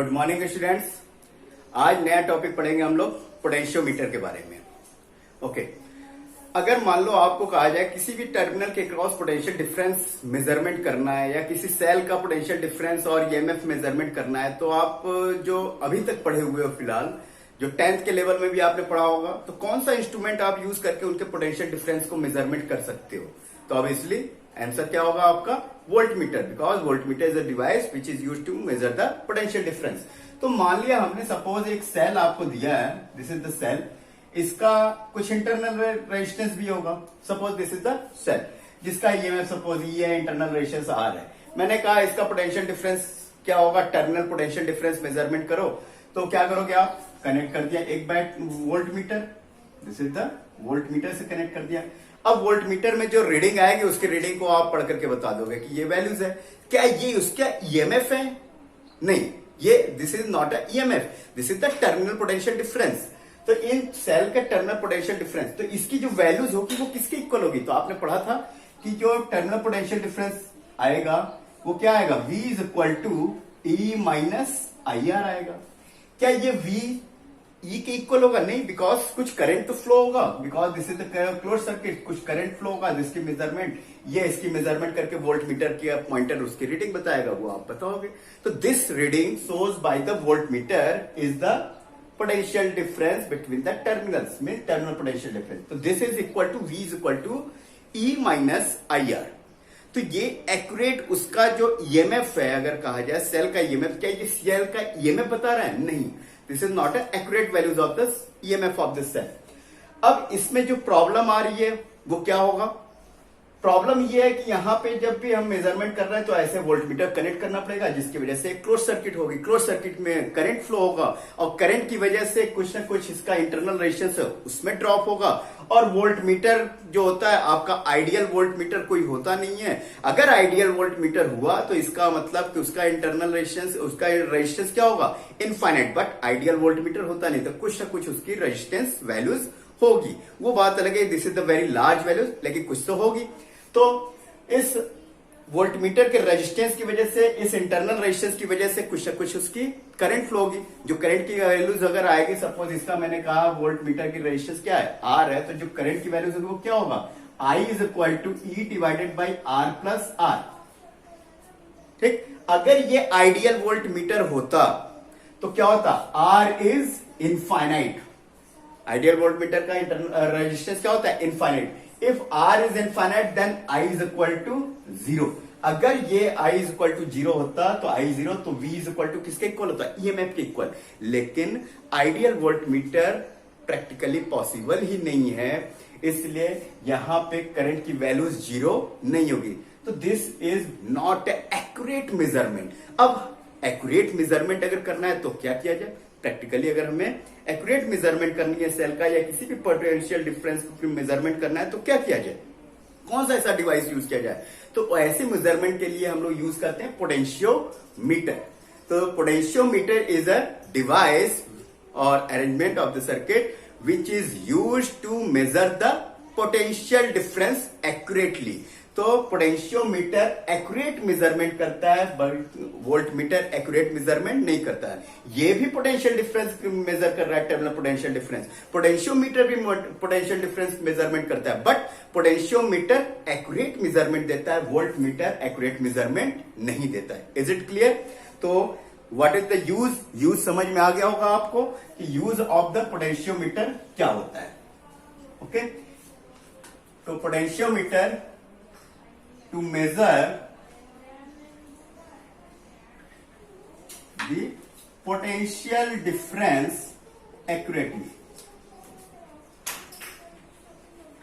Good morning students. आज नया topic पढ़ेंगे हम लोग पोटेंशियोमीटर के बारे में। ओके, अगर मान लो आपको कहा जाए किसी भी टर्मिनल के क्रॉस पोटेंशियल डिफरेंस मेजरमेंट करना है या किसी सेल का पोटेंशियल डिफरेंस और ईएमएफ मेजरमेंट करना है, तो आप जो अभी तक पढ़े हुए हो, फिलहाल जो 10th के लेवल में भी आपने पढ़ा होगा, तो कौन सा इंस्ट्रूमेंट आप यूज करके उनके पोटेंशियल डिफरेंस को मेजरमेंट कर सकते हो? तो ऑब्वियसली आंसर क्या होगा आपका? Voltmeter, because voltmeter is a device which is used to measure the potential difference. तो मान लिया हमने सपोज एक सेल आपको दिया है, दिस इज द सेल, इसका कुछ इंटरनल रेजिस्टेंस भी होगा। Suppose this is the cell जिसका ईएमएफ सपोज ये है, इंटरनल रेजिस्टेंस आर है। मैंने कहा इसका पोटेंशियल डिफरेंस क्या होगा, टर्मिनल पोटेंशियल डिफरेंस मेजरमेंट करो। तो क्या करोगे आप? कनेक्ट कर दिया एक bat voltmeter, this is the voltmeter से कनेक्ट कर दिया। अब वोल्टमीटर में जो रीडिंग आएगी उसकी रीडिंग को आप पढ़ करके बता दोगे कि ये वैल्यूज है। क्या ये उसका ईएमएफ है? नहीं, ये this is not a EMF, this is the terminal potential difference. तो इन सेल का टर्मिनल पोटेंशियल डिफरेंस, तो इसकी जो वैल्यूज होगी वो किसके इक्वल होगी? तो आपने पढ़ा था कि जो टर्मिनल पोटेंशियल डिफरेंस आएगा वो क्या आएगा? V is equal to E minus I R आएगा। क्या ये V E के इक्वल होगा? नहीं, बिकॉज कुछ करंट तो फ्लो होगा, because this is the close circuit, कुछ करंट फ्लो होगा जिसकी मेजरमेंट, ये इसकी मेजरमेंट करके वोल्टमीटर की पॉइंटर उसकी रीडिंग बताएगा, वो आप बताओगे। तो this reading shows by the voltmeter is the potential difference between the terminals, mean terminal potential difference. तो this is equal to V is equal to E minus I R. तो ये accurate उसका जो ईएमएफ है, अगर कहा जाए cell का ईएमएफ, क्या ये सेल का ईएमएफ बता रहा है? नहीं, this is not an accurate values of the EMF of the cell. अब इसमें जो प्रॉब्लम आ रही है वो क्या होगा? प्रॉब्लम ये है कि यहां पे जब भी हम मेजरमेंट कर रहे हैं तो ऐसे वोल्टमीटर कनेक्ट करना पड़ेगा, जिसकी वजह से क्लोज सर्किट होगी, क्लोज सर्किट में करंट फ्लो होगा और करंट की वजह से कुछ ना कुछ इसका इंटरनल रेजिस्टेंस है उसमें ड्रॉप होगा। और वोल्टमीटर जो होता है आपका आइडियल वोल्टमीटर कोई होता नहीं है। अगर आइडियल वोल्टमीटर हुआ तो इसका मतलब कि उसका इंटरनल रेजिस्टेंस, उसका रेजिस्टेंस क्या होगा? इनफाइनाइट। बट आइडियल वोल्टमीटर होता नहीं, तो कुछ ना कुछ उसकी रेजिस्टेंस वैल्यूज होगी, वो बात अलग है। This is the very large values, लेकिन कुछ तो होगी। तो इस वोल्टमीटर के रेजिस्टेंस की वजह से, इस इंटरनल रेजिस्टेंस की वजह से कुछ ना कुछ उसकी करंट फ्लो होगी। जो करंट की वैल्यूज अगर आएगी, सपोज इसका मैंने कहा वोल्टमीटर की रेजिस्टेंस क्या है? आर है। तो जो करंट की वैल्यूज होगी वो क्या होगा? I is equal to E divided by R plus R. ठीक, अगर ये आइडियल वोल्टमीटर होता तो क्या होता? R is infinite. Ideal voltmeter का इंटरनल रेजिस्टेंस क्या होता है? Infinite. If R is infinite, then I is equal to 0. अगर ये I is equal to 0 होता तो I 0, तो V is equal to किसके इक्वल होता? EMF के इक्वल। लेकिन आइडियल वोल्टमीटर प्रैक्टिकली पॉसिबल ही नहीं है, इसलिए यहां पे करंट की वैल्यूज 0 नहीं होगी। तो this is not accurate measurement. अब एक्यूरेट मेजरमेंट अगर करना है तो क्या किया जाए? प्रैक्टिकली अगर हमें एक्यूरेट मेजरमेंट करनी है सेल का या किसी भी पोटेंशियल डिफरेंस को मेजरमेंट करना है तो क्या किया जाए? कौन सा ऐसा डिवाइस यूज किया जाए? तो ऐसे मेजरमेंट के लिए हम लोग यूज करते हैं पोटेंशियोमीटर। तो पोटेंशियोमीटर इज अ डिवाइस और arrangement of the circuit which is use to measure the potential difference accurately. तो पोटेंशियोमीटर एक्यूरेट मेजरमेंट करता है, वोल्टमीटर एक्यूरेट मेजरमेंट नहीं करता है। ये भी पोटेंशियल डिफरेंस मेजर कर रहा है, टर्मिनल पोटेंशियल डिफरेंस। पोटेंशियोमीटर भी पोटेंशियल डिफरेंस मेजरमेंट करता है, बट पोटेंशियोमीटर एक्यूरेट मेजरमेंट देता है, वोल्टमीटर एक्यूरेट मेजरमेंट नहीं देता है। Is it clear? तो व्हाट इज द यूज समझ में आ गया होगा आपको कि यूज ऑफ द पोटेंशियोमीटर क्या होता है। ओके, तो potentiometer to measure the potential difference accurately.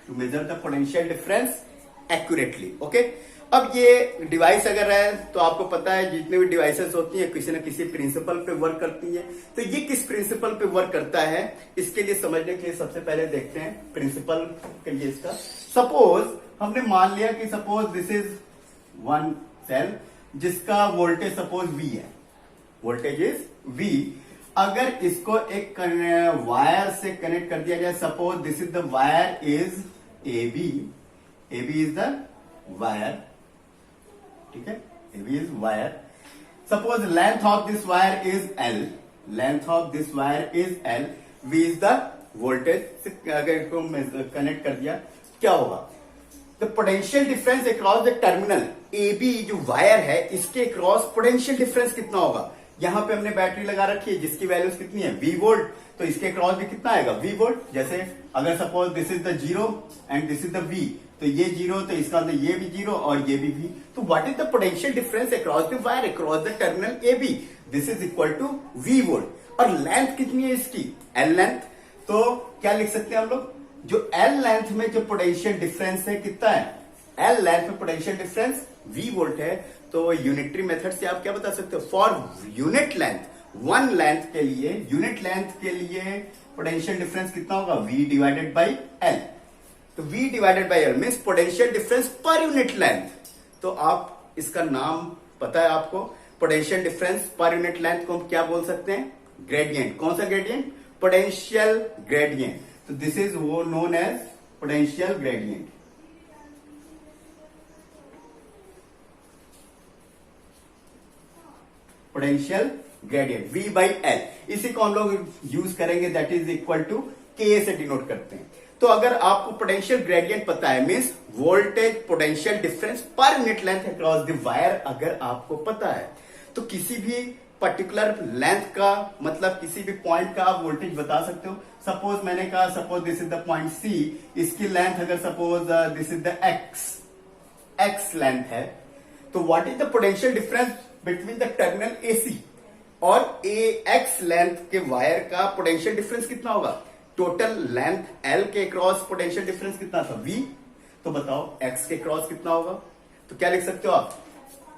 To measure the potential difference accurately. Okay? अब ये डिवाइस अगर है तो आपको पता है जितने भी डिवाइसेस होती हैं किसी न किसी प्रिंसिपल पे वर्क करती हैं। तो ये किस प्रिंसिपल पे वर्क करता है, इसके लिए समझने के लिए सबसे पहले देखते हैं प्रिंसिपल के लिए इसका। सपोज हमने मान लिया कि suppose this is one cell जिसका वोल्टेज सपोज V है, वोल्टेज इज V। अगर इसको एक वायर से कनेक्ट कर दिया जाए, suppose this is the wire is AB, AB is the wire, ठीक है, AB is wire. Suppose length of this wire is L, length of this wire is L, V is the voltage. अगर इसको connect कर दिया क्या होगा, the potential difference across the terminal A B, जो wire है इसके क्रॉस पोटेंशियल डिफरेंस कितना होगा। यहां पे हमने बैटरी लगा रखी है जिसकी वैल्यूज कितनी है, वी वोल्ट, तो इसके क्रॉस भी कितना आएगा, वी वोल्ट। जैसे अगर suppose this is the zero and this is the V, तो ये जीरो, तो इसका मतलब ये भी जीरो और ये भी वी। तो what is the potential difference across the wire across the terminal A B, this is equal to V volt. और लेंथ कितनी है इसकी, एल लेंथ, तो क्या लिख सकते हैं हम लोग, जो एल लेंथ में जो पोटेंशियल डिफरेंस है कितना है, एल लेंथ में पोटेंशियल डिफरेंस वी वोल्ट है। तो यूनिटरी मेथड से आप क्या बता सकते हो, for unit length, one length के लिए, यूनिट लेंथ के लिए पोटेंशियल डिफरेंस कितना होगा, v डिवाइडेड बाई एल। तो v divided by L means potential difference per unit length. तो आप इसका नाम पता है आपको, potential difference per unit length को हम क्या बोल सकते हैं, ग्रेडियंट। कौन सा ग्रेडियंट, पोटेंशियल ग्रेडियंट। तो दिस इज वो known as potential gradient. Potential gradient v by L, इसी को हम लोग यूज करेंगे, दैट इज इक्वल टू के से डिनोट करते हैं। तो अगर आपको पोटेंशियल ग्रेडियंट पता है means voltage potential difference per unit length across the wire अगर आपको पता है, तो किसी भी पर्टिकुलर लेंथ का मतलब किसी भी पॉइंट का आप वोल्टेज बता सकते हो। सपोज मैंने कहा, suppose this is the point C, इसकी लेंथ अगर suppose this is the X length है, तो what is the potential difference between the terminal AC और ए एक्स लेंथ के वायर का पोटेंशियल डिफरेंस कितना होगा, टोटल लेंथ एल के क्रॉस पोटेंशियल डिफरेंस कितना था, वी। तो बताओ एक्स के क्रॉस कितना होगा, तो क्या लिख सकते हो आप,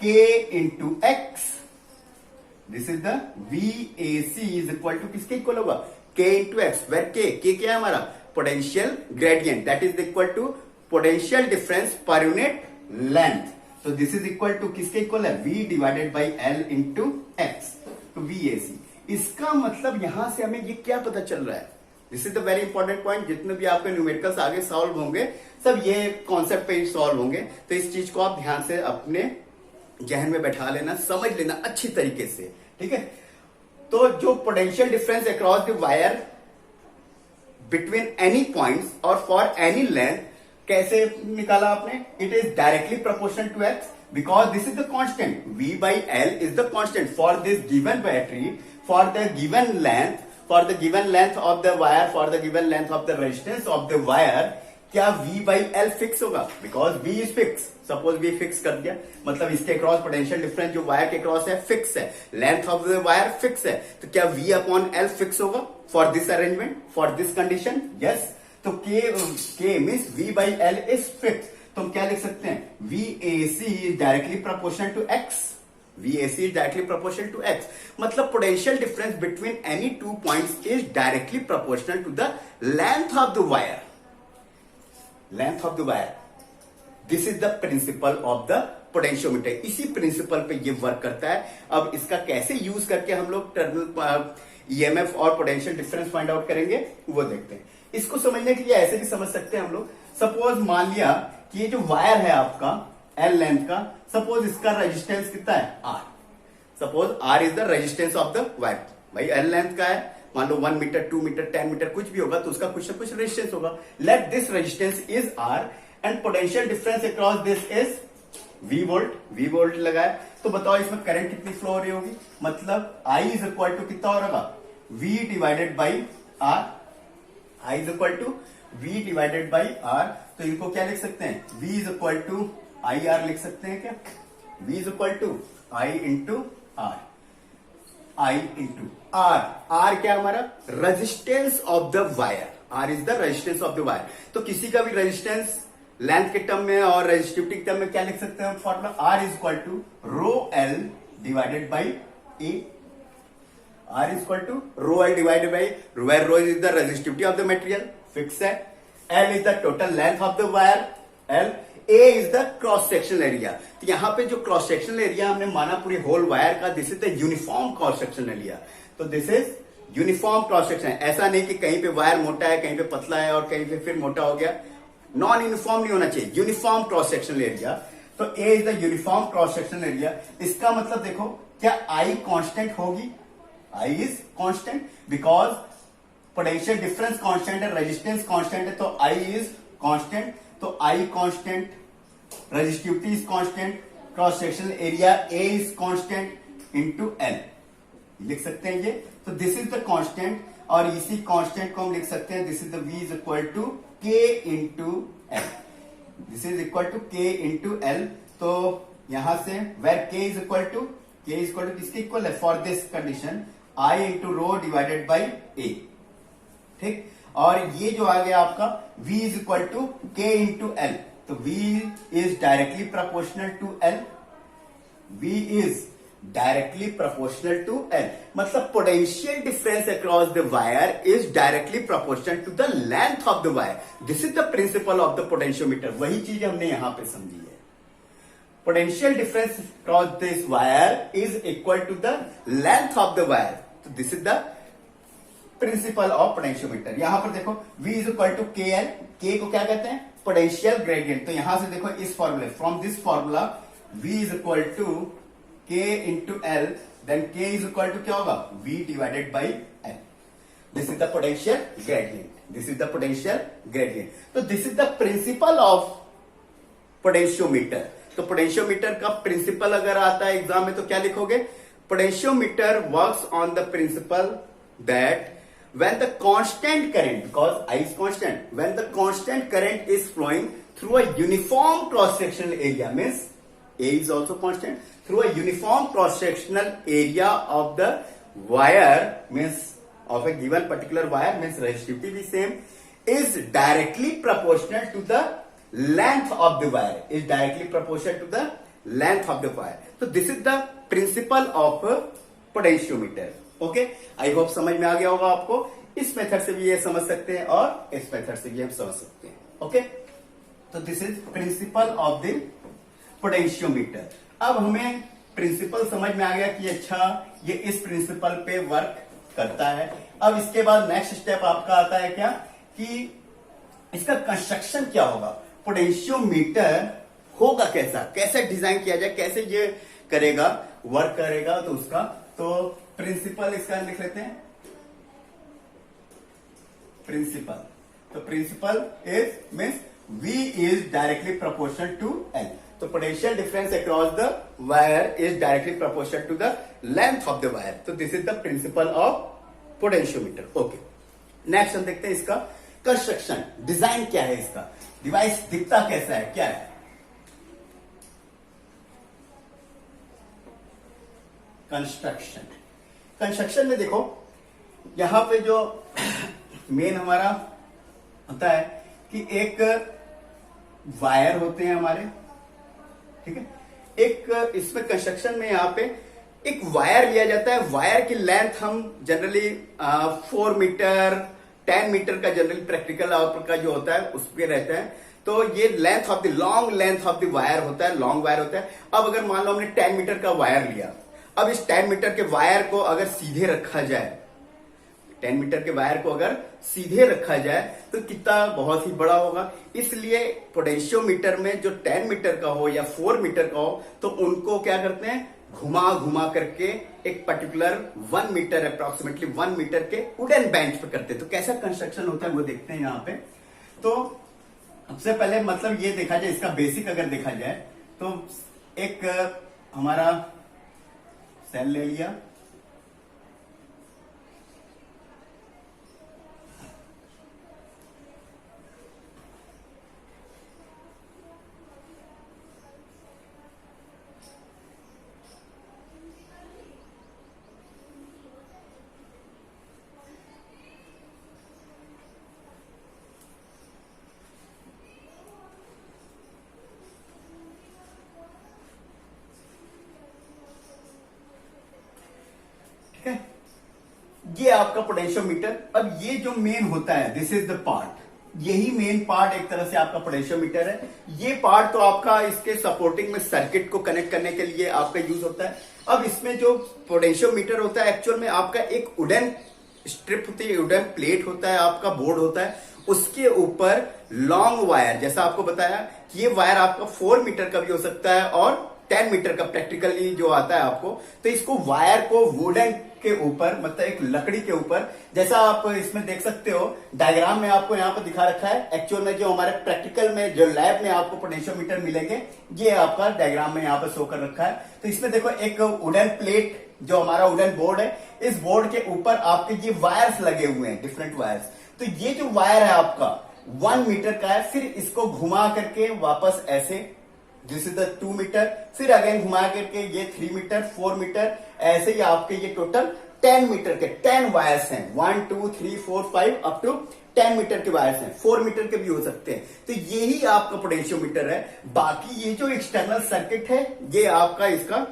K into x, this is the V A C is equal to किसके इक्वल होगा, K into x, where K क्या है हमारा, potential gradient, that is equal to potential difference per unit length. तो दिस इज इक्वल टू किसके equal है, v divided by L into x, तो VAC। इसका मतलब यहां से हमें ये क्या पता चल रहा है, this is the very important point. जितने भी आपके न्यूमेरिकल्स आगे सॉल्व होंगे सब ये कॉन्सेप्ट पे ही सॉल्व होंगे, तो इस चीज को आप ध्यान से अपने जहन में बैठा लेना, समझ लेना अच्छी तरीके से, ठीक है। तो जो potential difference across the wire between any points और फॉर एनी लेंथ कैसे निकाला आपने, it is directly proportional to x because this is the constant, v by l is the constant for this given battery, for the given length, for the given length of the wire, for the given length of the resistance of the wire. क्या v by l fix होगा, because v is fix, suppose v fix कर दिया मतलब इसके cross potential difference जो wire के cross है fix है, length of the wire fix है, तो क्या v अपॉन l फिक्स होगा for this arrangement, for this condition, yes. तो k means v by l is fix, तो हम क्या लिख सकते हैं, VAC is directly proportional to x, VAC is directly proportional to x, मतलब potential difference between any two points is directly proportional to the length of the wire, length of the wire. This is the principle of the potentiometer, इसी principle पे ये work करता है। अब इसका कैसे use करके हम लोग टर्मिनल EMF और पोटेंशियल डिफरेंस फाइंड आउट करेंगे वो देखते हैं। इसको समझने के लिए ऐसे भी समझ सकते हैं हम लोग, सपोज मान लिया कि ये जो वायर है आपका L लेंथ का, सपोज इसका रेजिस्टेंस कितना है R, suppose R is the resistance of the wire. भाई L लेंथ का है, मान लो 1 मीटर 2 मीटर 10 मीटर कुछ भी होगा तो उसका कुछ ना कुछ रेजिस्टेंस होगा। Let this resistance is R and potential difference across this is V volt लगाया, तो बताओ इसमें करंट कितनी फ्लो हो रही होगी, मतलब I इज इक्वल टू कितना हो रहा, V divided by R, I is equal to V divided by R। तो इनको क्या लिख सकते हैं, V is equal to IR लिख सकते हैं क्या, V is equal to I into R, I into R। R क्या हमारा resistance of the wire, R is the resistance of the wire. तो किसी का भी रेजिस्टेंस लेंथ के टर्म में और रेजिस्टिविटी टर्म में क्या लिख सकते हैं formula, R is equal to rho L divided by A, R is equal to rho L divided by where rho is the resistivity of the material fix है, L is the total length of the wire L, A is the cross sectional area. तो यहां पे जो cross sectional area हमने माना पूरी whole wire का, this is the uniform cross sectional area. तो this is uniform cross section, ऐसा नहीं कि कहीं पे वायर मोटा है कहीं पे पतला है और कहीं पे फिर मोटा हो गया, नॉन यूनिफॉर्म नहीं होना चाहिए, यूनिफॉर्म क्रॉस सेक्शनल एरिया। तो A is the uniform cross sectional area. इसका मतलब देखो, क्या आई कांस्टेंट होगी? I is constant because potential difference constant है, रेजिस्टेंस कांस्टेंट है, तो आई इज कांस्टेंट। तो I constant, resistivity is constant, cross sectional area A is constant into L, लिख सकते हैं ये। तो दिस इज द कांस्टेंट, और इसी कांस्टेंट को हम लिख सकते हैं, this is the V is equal to K into L, this is equal to K into L. तो यहां से where K is equal to किसके इक्वल है? For this condition I into rho divided by A, ठीक। और ये जो आ गया आपका v is equal to K into L, तो v is directly proportional to L, v is directly proportional to L, मतलब potential difference across the wire is directly proportional to the length of the wire. This is the principle of the potentiometer. वही चीज हमने यहां पे समझी है। Potential difference across this wire is equal to the length of the wire, तो this is the principle of potentiometer. यहां पर देखो v is equal to K L, K को क्या कहते हैं? Potential gradient. तो यहां से देखो इस फॉर्मूले, from this formula v is equal to k into L, then k is equal to क्या होगा? v divided by L. This is the potential gradient, this is the potential gradient. तो this is the principle of potentiometer. तो potentiometer का principle अगर आता है exam में तो क्या लिखोगे? Potentiometer works on the principle that when the constant current, because I is constant, when the constant current is flowing through a uniform cross sectional area, means A is also constant, through a uniform cross sectional area of the wire, means of a given particular wire, means resistivity be same, is directly proportional to the length of the wire, is directly proportional to the length of the wire. So this is the principle of potentiometer. Okay, I hope समझ में आ गया होगा आपको। इस method से भी ये समझ सकते हैं और इस मेथड से भी हम समझ सकते हैं। ओके, तो this is principal of the potentiometer. अब हमें प्रिंसिपल समझ में आ गया कि अच्छा ये इस प्रिंसिपल पे वर्क करता है। अब इसके बाद नेक्स्ट स्टेप आपका आता है क्या, कि इसका कंस्ट्रक्शन क्या होगा, पोटेंशियोमीटर होगा कैसा, कैसे डिजाइन किया जाए, कैसे ये करेगा, वर्क करेगा। तो उसका तो प्रिंसिपल इसका लिख लेते हैं, प्रिंसिपल। तो principle is means V is directly proportional to L। तो potential difference across the wire is directly proportional to the length of the wire. तो this is the principle of potentiometer. Okay, next हम देखते हैं इसका construction, design क्या है इसका, device दिखता कैसा है, क्या है। कंस्ट्रक्शन में देखो, यहां पे जो मेन हमारा होता है कि एक वायर होते हैं हमारे, ठीक है। एक इसमें कंस्ट्रक्शन में यहां पे एक वायर लिया जाता है। वायर की लेंथ हम जनरली 4 मीटर 10 मीटर का जनरली प्रैक्टिकल आउटपुट का जो होता है उस पर रहता है। तो ये length of the long length of the wire होता है, लॉन्ग वायर होता है। अब अगर मान लो हमने 10 मीटर का वायर लिया, अब इस 10 मीटर के वायर को अगर सीधे रखा जाए, 10 मीटर के वायर को अगर सीधे रखा जाए तो कितना बहुत ही बड़ा होगा। इसलिए पोटेंशियोमीटर में जो 10 मीटर का हो या 4 मीटर का हो तो उनको क्या करते हैं, घुमा घुमा करके एक पर्टिकुलर 1 मीटर अप्रोक्सीमेटली 1 मीटर के वुडन बेंच पे करते हैं। तो कैसा कंस्ट्रक्शन होता है वो देखते हैं यहाँ पे। तो सबसे पहले मतलब ये देखा जाए, इसका बेसिक अगर देखा जाए तो एक हमारा सेल ले लिया, ये आपका पोटेंशियोमीटर। अब ये जो मेन होता है, दिस इज द पार्ट, यही मेन पार्ट एक तरह से आपका पोटेंशियोमीटर है। ये पार्ट तो आपका इसके सपोर्टिंग में सर्किट को कनेक्ट करने के लिए आपका यूज होता है। अब इसमें जो पोटेंशियोमीटर होता है एक्चुअल में आपका एक वुडन स्ट्रिप होती है, वुडन प्लेट होता है, आपका बोर्ड होता है, उसके ऊपर लॉन्ग वायर, जैसा आपको बताया कि ये वायर आपका 4 मीटर का भी हो सकता है और 10 मीटर का प्रैक्टिकली जो आता है आपको, तो इसको वायर को वुडन के ऊपर, मतलब एक लकड़ी के ऊपर, जैसा आप इसमें देख सकते हो डायग्राम में आपको यहाँ पर दिखा रखा है। एक्चुअल में जो हमारे प्रैक्टिकल में जो लैब में आपको पोटेंशियोमीटर मिलेंगे, ये आपका डायग्राम में यहाँ पर शो कर रखा है। तो इसमें देखो एक वुडन प्लेट, जो हमारा वुडन बोर्ड है, इस बोर्ड के ऊपर आपके ये वायर्स लगे हुए हैं, डिफरेंट वायर्स। तो ये जो वायर है आपका 1 मीटर का है, फिर इसको घुमा करके वापस ऐसे, दिस इज द 2 मीटर, फिर अगेन घुमा करके ये 3 मीटर, 4 मीटर, ऐसे ही आपके ये टोटल 10 मीटर के 10 वायर्स हैं। 1 2 3 4 5 अप टू 10 मीटर के वायर्स हैं, 4 मीटर के भी हो सकते हैं। तो यही आपका पोटेंशियोमीटर है। बाकी ये जो एक्सटर्नल सर्किट है, ये आपका इसका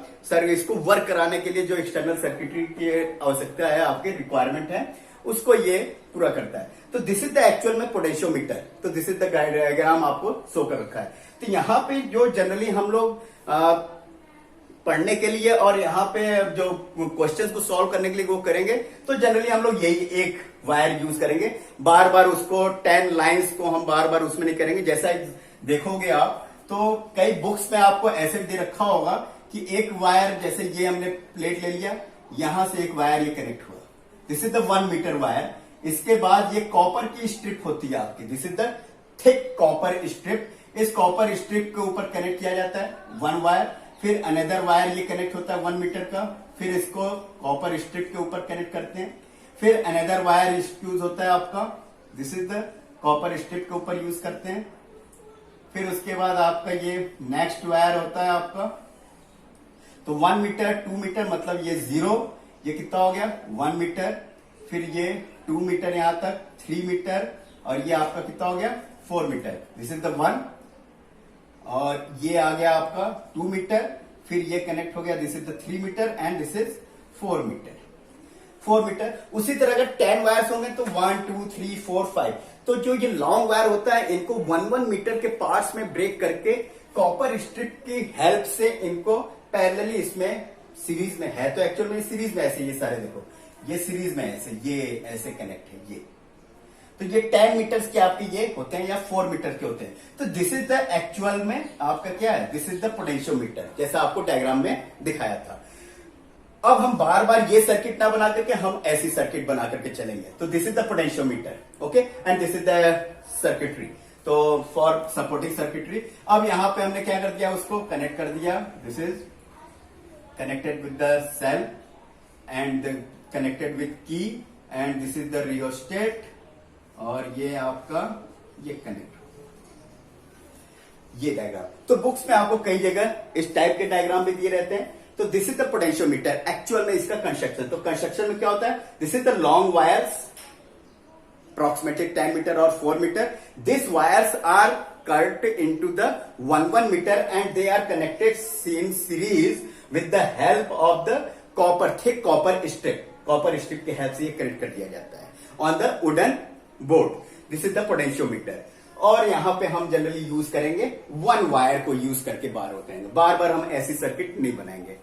इसको वर्क कराने के लिए जो एक्सटर्नल सर्किटरी की आवश्यकता है, आपके रिक्वायरमेंट है, उसको ये पूरा करता है। तो दिस इज द एक्चुअल में पोटेंशियोमीटर। तो दिस इज द डायग्राम आपको शो कर रखा है। तो यहाँ पे जो जनरली हम लोग पढ़ने के लिए और यहाँ पे जो क्वेश्चंस को सॉल्व करने के लिए वो करेंगे, तो जनरली हम लोग यही एक वायर यूज करेंगे। बार बार उसको 10 लाइंस को हम बार बार उसमें नहीं करेंगे। जैसा देखोगे आप, तो कई बुक्स में आपको ऐसे दे रखा होगा कि एक वायर, जैसे ये हमने प्लेट ले लिया, यहां से एक वायर ये कनेक्ट हुआ, this is the 1 metre wire. इसके बाद ये कॉपर की स्ट्रिप होती है आपकी, this is the thick copper strip. इस कॉपर स्ट्रिप के ऊपर कनेक्ट किया जाता है 1 वायर, फिर अनदर वायर ये कनेक्ट होता है 1 मीटर का, फिर इसको कॉपर स्ट्रिप के ऊपर कनेक्ट करते हैं, फिर अनदर वायर यूज होता है आपका, this is the copper strip के ऊपर यूज करते हैं। फिर उसके बाद आपका ये नेक्स्ट वायर होता है आपका, तो 1 मीटर 2 मीटर, मतलब ये 0, ये कितना हो गया 1 मीटर, फिर ये 2 मीटर यहां तक 3 मीटर, और ये आपका कितना हो गया 4 मीटर, दिस इज द 1। और ये आ गया आपका 2 मीटर, फिर ये कनेक्ट हो गया, this is the 3 metre and this is 4 metre, 4 metre. उसी तरह अगर 10 वायर्स होंगे तो 1 2 3 4 5। तो जो ये लॉन्ग वायर होता है, इनको 1 मीटर के पार्ट्स में ब्रेक करके कॉपर स्ट्रिप की हेल्प से इनको पैरेलली इसमें सीरीज में है, तो एक्चुअल में सीरीज में ऐसे, ये सारे देखो ये सीरीज में ऐसे, ये ऐसे कनेक्ट है ये। तो ये 10 मीटर्स के आपके ये होते हैं या 4 मीटर के होते हैं। तो दिस इज द एक्चुअल में आपका क्या है, दिस इज द पोटेंशियोमीटर, जैसा आपको डायग्राम में दिखाया था। अब हम बार बार ये सर्किट ना बना करके हम ऐसी सर्किट बना करके चलेंगे। तो this is the potentiometer, okay, and this is the circuitry, तो फॉर सपोर्टिंग सर्किटरी। अब यहां पे हमने क्या कर दिया, उसको कनेक्ट कर दिया, this is connected with the cell and connected with key, and this is the rheostat, और ये आपका ये कनेक्ट, ये डायग्राम। तो बुक्स में आपको कई जगह इस टाइप के डायग्राम भी दिए रहते हैं। तो this is the potentiometer, actual में इसका कंस्ट्रक्शन। तो कंस्ट्रक्शन में क्या होता है, this is the long wires approximately 10 meter or 4 meter. These wires are cut into the 1 meter and they are connected in series with the help of the copper, thick copper strip. Copper strip के help से ये connect कर दिया जाता है on the wooden board. This is the potentiometer. और यहां पे हम जनरली यूज करेंगे 1 वायर को यूज करके बार होते हैं, बार बार हम ऐसी सर्किट नहीं बनाएंगे।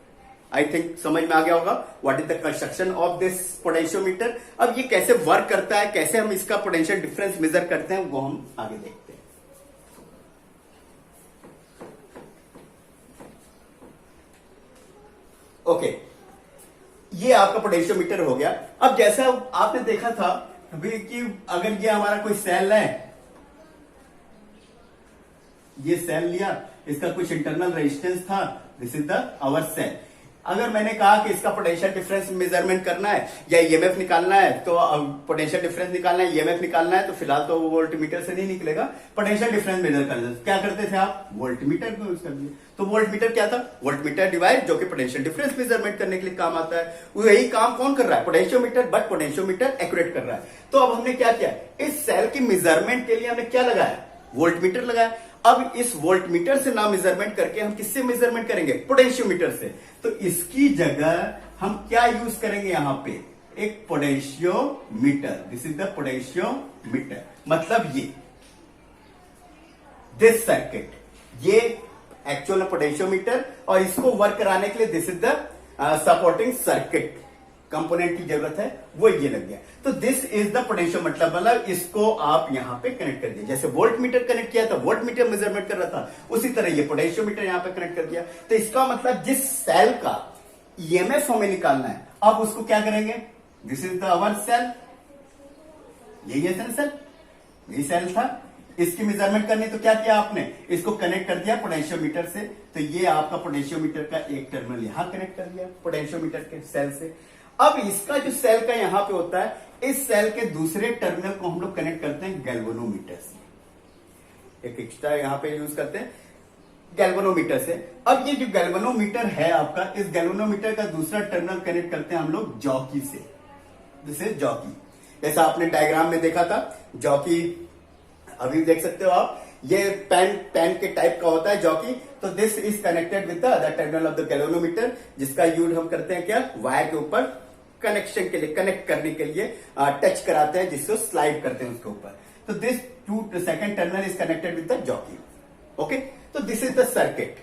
आई थिंक समझ में आ गया होगा what is the construction of this potentiometer. अब ये कैसे वर्क करता है, कैसे हम इसका पोटेंशियल डिफरेंस मेजर करते हैं, वो हम आगे देखते हैं। ओके, ये आपका पोटेंशियोमीटर हो गया। अब जैसा आपने देखा था अभी कि अगर ये हमारा कोई सेल है, ये सेल लिया, इसका कुछ इंटरनल रेजिस्टेंस था, this is the our cell. अगर मैंने कहा कि इसका पोटेंशियल डिफरेंस मेजरमेंट करना है या ईएमएफ निकालना है, तो पोटेंशियल डिफरेंस निकालना है, ईएमएफ निकालना है, तो फिलहाल तो वो वोल्टमीटर से नहीं निकलेगा, पोटेंशियल डिफरेंस मेजर करना है। क्या करते थे आप, वोल्टमीटर को यूज कर दिए। तो वोल्टमीटर क्या था, वोल्टमीटर डिवाइस, जो कि पोटेंशियल डिफरेंस मेजरमेंट करने के लिए काम आता है। वही काम कौन कर रहा है, पोटेंशियोमीटर, बट पोटेंशियोमीटर एक्यूरेट कर रहा है। तो अब हमने क्या किया, इस सेल की मेजरमेंट के लिए हमने क्या लगाया, वोल्टमीटर लगाया। अब इस वोल्टमीटर से ना मेजरमेंट करके हम किससे मेजरमेंट करेंगे, पोटेंशियोमीटर से। तो इसकी जगह हम क्या यूज करेंगे, यहां पे एक potentiometer, this is the potentiometer, मतलब ये दिस सर्किट, ये एक्चुअल पोटेंशियोमीटर, और इसको वर्क कराने के लिए this is the supporting circuit, component की जरूरत है, वो ये लग गया। तो दिस इज द पोटेंशियो मतलब इसको आप यहां पे कनेक्ट कर दिया। जैसे वोल्ट मीटर कनेक्ट किया था, वोल्ट मीटर मेजरमेंट कर रहा था, उसी तरह ये पोटेंशियोमीटर यहां पे कनेक्ट कर दिया। तो इसका मतलब जिस सेल का ईएमएफ हमें निकालना है, अब उसको क्या करेंगे, this is the our cell, यही है ना सेल, यही सेल था। इसकी मेजरमेंट करनी तो क्या किया आपने, इसको कनेक्ट कर दिया पोटेंशियोमीटर से। तो ये आपका पोटेंशियोमीटर का एक टर्मिनल यहां कनेक्ट कर दिया पोटेंशियोमीटर के सेल से। अब इसका जो सेल का यहां पे होता है, इस सेल के दूसरे टर्मिनल को हम लोग कनेक्ट करते हैं गैल्वेनोमीटर से। एक एक्स्ट्रा यहां पे यूज करते हैं गैल्वेनोमीटर से। अब ये जो गैल्वेनोमीटर है आपका, इस गैल्वेनोमीटर का दूसरा टर्मिनल कनेक्ट करते हैं हम लोग जॉकी से। दिस इज जॉकी, जैसा आपने डायग्राम में देखा था जॉकी, अभी देख सकते हो आप, ये पेन के टाइप का होता है जॉकी। तो this is connected with the other terminal of the galvanometer, जिसका यूज हम करते हैं क्या, वायर के ऊपर कनेक्शन के लिए, कनेक्ट करने के लिए टच कराते हैं, जिसको स्लाइड करते हैं उसके ऊपर। तो this second terminal is connected with the jockey. Okay, तो this is the circuit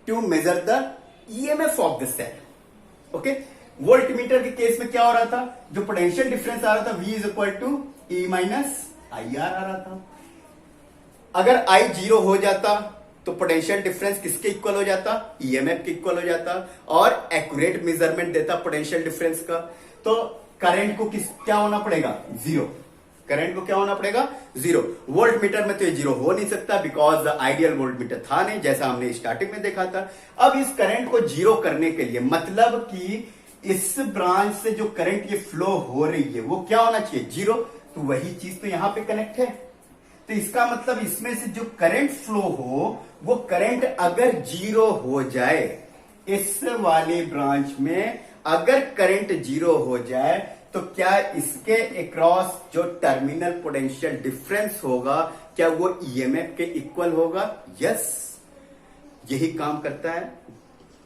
to measure the EMF of the cell. Okay, voltmeter के केस में क्या हो रहा था, जो पोटेंशियल डिफरेंस आ रहा था V is equal to E minus IR आ रहा था। अगर I 0 हो जाता तो पोटेंशियल डिफरेंस किसके इक्वल हो जाता, ईएमएफ के इक्वल हो जाता, और एक्यूरेट मेजरमेंट देता पोटेंशियल डिफरेंस का। तो करंट को क्या होना पड़ेगा, 0। करंट को क्या होना पड़ेगा, 0। वोल्ट मीटर में तो ये 0 हो नहीं सकता, because the ideal volt meter था नहीं, जैसा हमने स्टार्टिंग में देखा था। अब इस करंट को 0 करने के लिए, मतलब कि इस ब्रांच से जो करंट ये फ्लो हो रही है वो क्या होना चाहिए, 0। तो वही चीज तो यहां पे कनेक्ट है। तो इसका मतलब इसमें से जो करंट फ्लो हो, वो करंट अगर 0 हो जाए, इस वाले ब्रांच में अगर करंट 0 हो जाए, तो क्या इसके अक्रॉस जो टर्मिनल पोटेंशियल डिफरेंस होगा, क्या वो ईएमएफ के इक्वल होगा? यस, यही काम करता है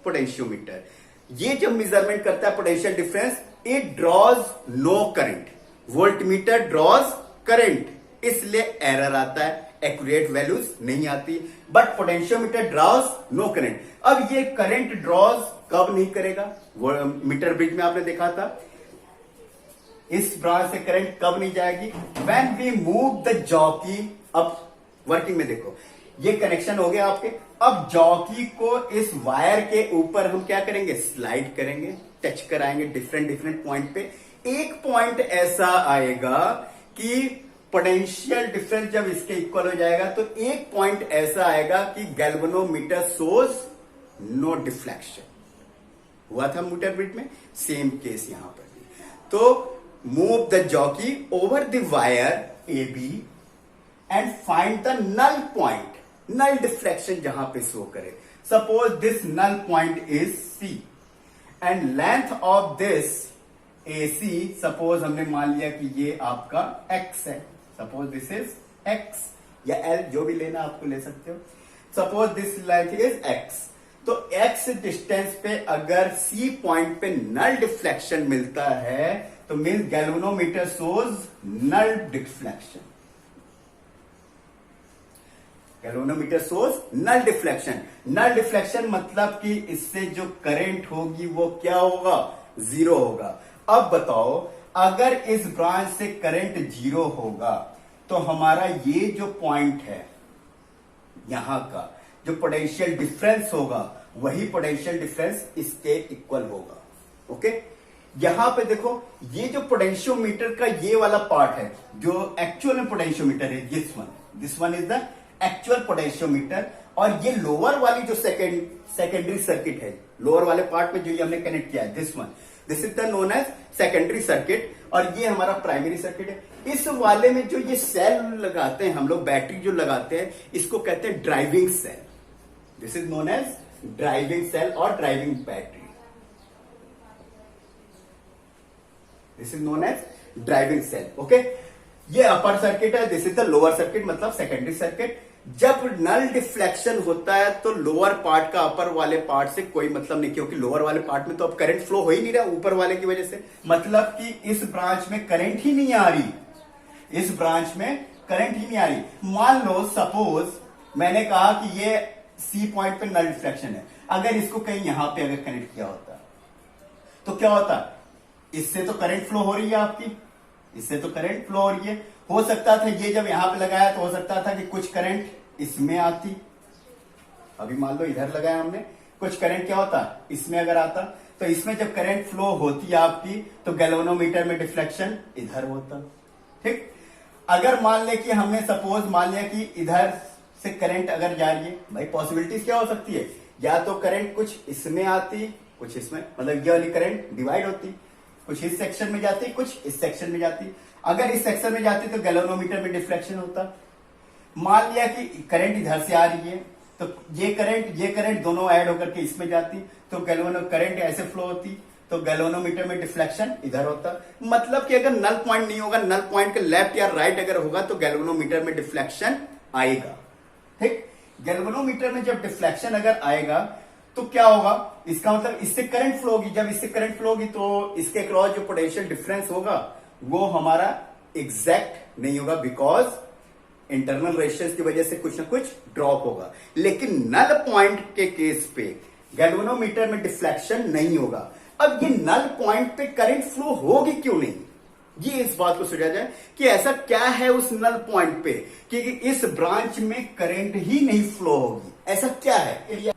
पोटेंशियोमीटर। ये जब मेजरमेंट करता है potential difference, it draws no current. Voltmeter draws current, इसलिए एरर आता है, एक्यूरेट वैल्यूज नहीं आती। But potentiometer draws no current. अब ये करंट ड्रॉज कब नहीं करेगा, वो मीटर ब्रिज में आपने देखा था, इस ब्रांच से करंट कब नहीं जाएगी, when we move the jockey. अब वर्किंग में देखो, ये कनेक्शन हो गया आपके। अब जॉकी को इस वायर के ऊपर हम क्या करेंगे, स्लाइड करेंगे, टच कराएंगे डिफरेंट पॉइंट पे। एक पॉइंट ऐसा आएगा कि पोटेंशियल डिफरेंस जब इसके इक्वल हो जाएगा, तो एक पॉइंट ऐसा आएगा कि गैल्वेनोमीटर शोज नो डिफ्लेक्शन। हुआ था मीटर ब्रिज में, सेम केस यहां पर भी। तो move the jockey over the wire AB and find the null point, null deflection जहां पे शो करे। Suppose this null point is C and length of this AC, suppose हमने मान लिया कि ये आपका X है, सपोज दिस इज X या L, जो भी लेना आपको ले सकते हो। Suppose this length is X, तो X डिस्टेंस पे अगर C पॉइंट पे नल डिफ्लेक्शन मिलता है, तो means galvanometer shows null deflection. Galvanometer shows null deflection. Null deflection मतलब कि इससे जो करंट होगी वो क्या होगा, 0 होगा। अब बताओ, अगर इस ब्रांच से करंट 0 होगा, तो हमारा ये जो पॉइंट है यहां का, जो पोटेंशियल डिफरेंस होगा, वही पोटेंशियल डिफरेंस इसके इक्वल होगा। ओके, यहां पे देखो, ये जो पोटेंशियोमीटर का ये वाला पार्ट है, जो एक्चुअल में पोटेंशियोमीटर है, this one is the actual potentiometer. और ये लोअर वाली जो सेकेंडरी सर्किट है, लोअर वाले पार्ट में जो ये हमने कनेक्ट किया है, this is the known as secondary circuit, और ये हमारा प्राइमरी सर्किट है। इस वाले में जो ये सेल लगाते हैं हम लोग, बैटरी जो लगाते हैं, इसको कहते हैं driving cell. This is known as driving cell और driving battery. This is known as driving cell. Okay, ये अपर सर्किट है, this is the lower circuit, मतलब सेकेंडरी सर्किट। जब नल डिफ्लेक्शन होता है, तो लोअर पार्ट का अपर वाले पार्ट से कोई मतलब नहीं, क्योंकि लोअर वाले पार्ट में तो अब करंट फ्लो हो ही नहीं रहा ऊपर वाले की वजह से। मतलब कि इस ब्रांच में करंट ही नहीं आ रही, इस ब्रांच में करंट ही नहीं आ रही। मान लो सपोज मैंने कहा कि ये C पॉइंट पे नल डिफ्लेक्शन है, अगर इसको कहीं यहां पे अगर कनेक्ट किया होता, तो क्या होता, इससे तो करंट फ्लो हो रही है आपकी, इससे तो करंट फ्लो हो रही है। हो सकता था ये जब यहां पे लगाया तो हो सकता था कि कुछ करंट इसमें आती, अभी मान लो इधर लगाया हमने, कुछ करंट क्या होता इसमें अगर आता, तो इसमें जब करंट फ्लो होती है आपकी तो गैल्वेनोमीटर में डिफ्लेक्शन इधर होता। ठीक, अगर मान ले कि हमने सपोज मान लिया कि इधर से करंट अगर जा रही है, भाई पॉसिबिलिटीज क्या हो सकती है, या तो करंट कुछ इसमें आती कुछ इसमें, मतलब ये वाली करंट डिवाइड होती, कुछ इस सेक्शन में जाती कुछ इस सेक्शन में जाती। अगर इस सेक्शन में जाती तो गैल्वेनोमीटर में डिफ्लेक्शन होता। मान लिया कि करंट इधर से आ रही है तो ये करंट दोनों ऐड होकर के इसमें जाती तो गैल्वेनो करंट ऐसे फ्लो होती तो गैल्वेनोमीटर में डिफ्लेक्शन इधर होता। मतलब कि अगर नल पॉइंट नहीं होगा, नल पॉइंट के लेफ्ट या राइट अगर होगा तो गैल्वेनोमीटर में डिफ्लेक्शन आएगा। ठीक, गैल्वेनोमीटर में जब डिफ्लेक्शन अगर आएगा तो क्या होगा, इसका मतलब इससे करंट फ्लो होगी, जब इससे करंट फ्लो होगी तो इसके क्रॉस जो पोटेंशियल डिफरेंस होगा वो हमारा एग्जैक्ट नहीं होगा, बिकॉज इंटरनल रेजिस्टेंस की वजह से कुछ ना कुछ ड्रॉप होगा। लेकिन नल पॉइंट के केस पे गैल्वेनोमीटर में डिफ्लेक्शन नहीं होगा। अब ये नल पॉइंट पे करंट फ्लो होगी क्यों नहीं, ये इस बात को सोचा जाए कि ऐसा क्या है उस नल पॉइंट पे कि इस ब्रांच में करंट ही नहीं फ्लो होगी, ऐसा क्या है।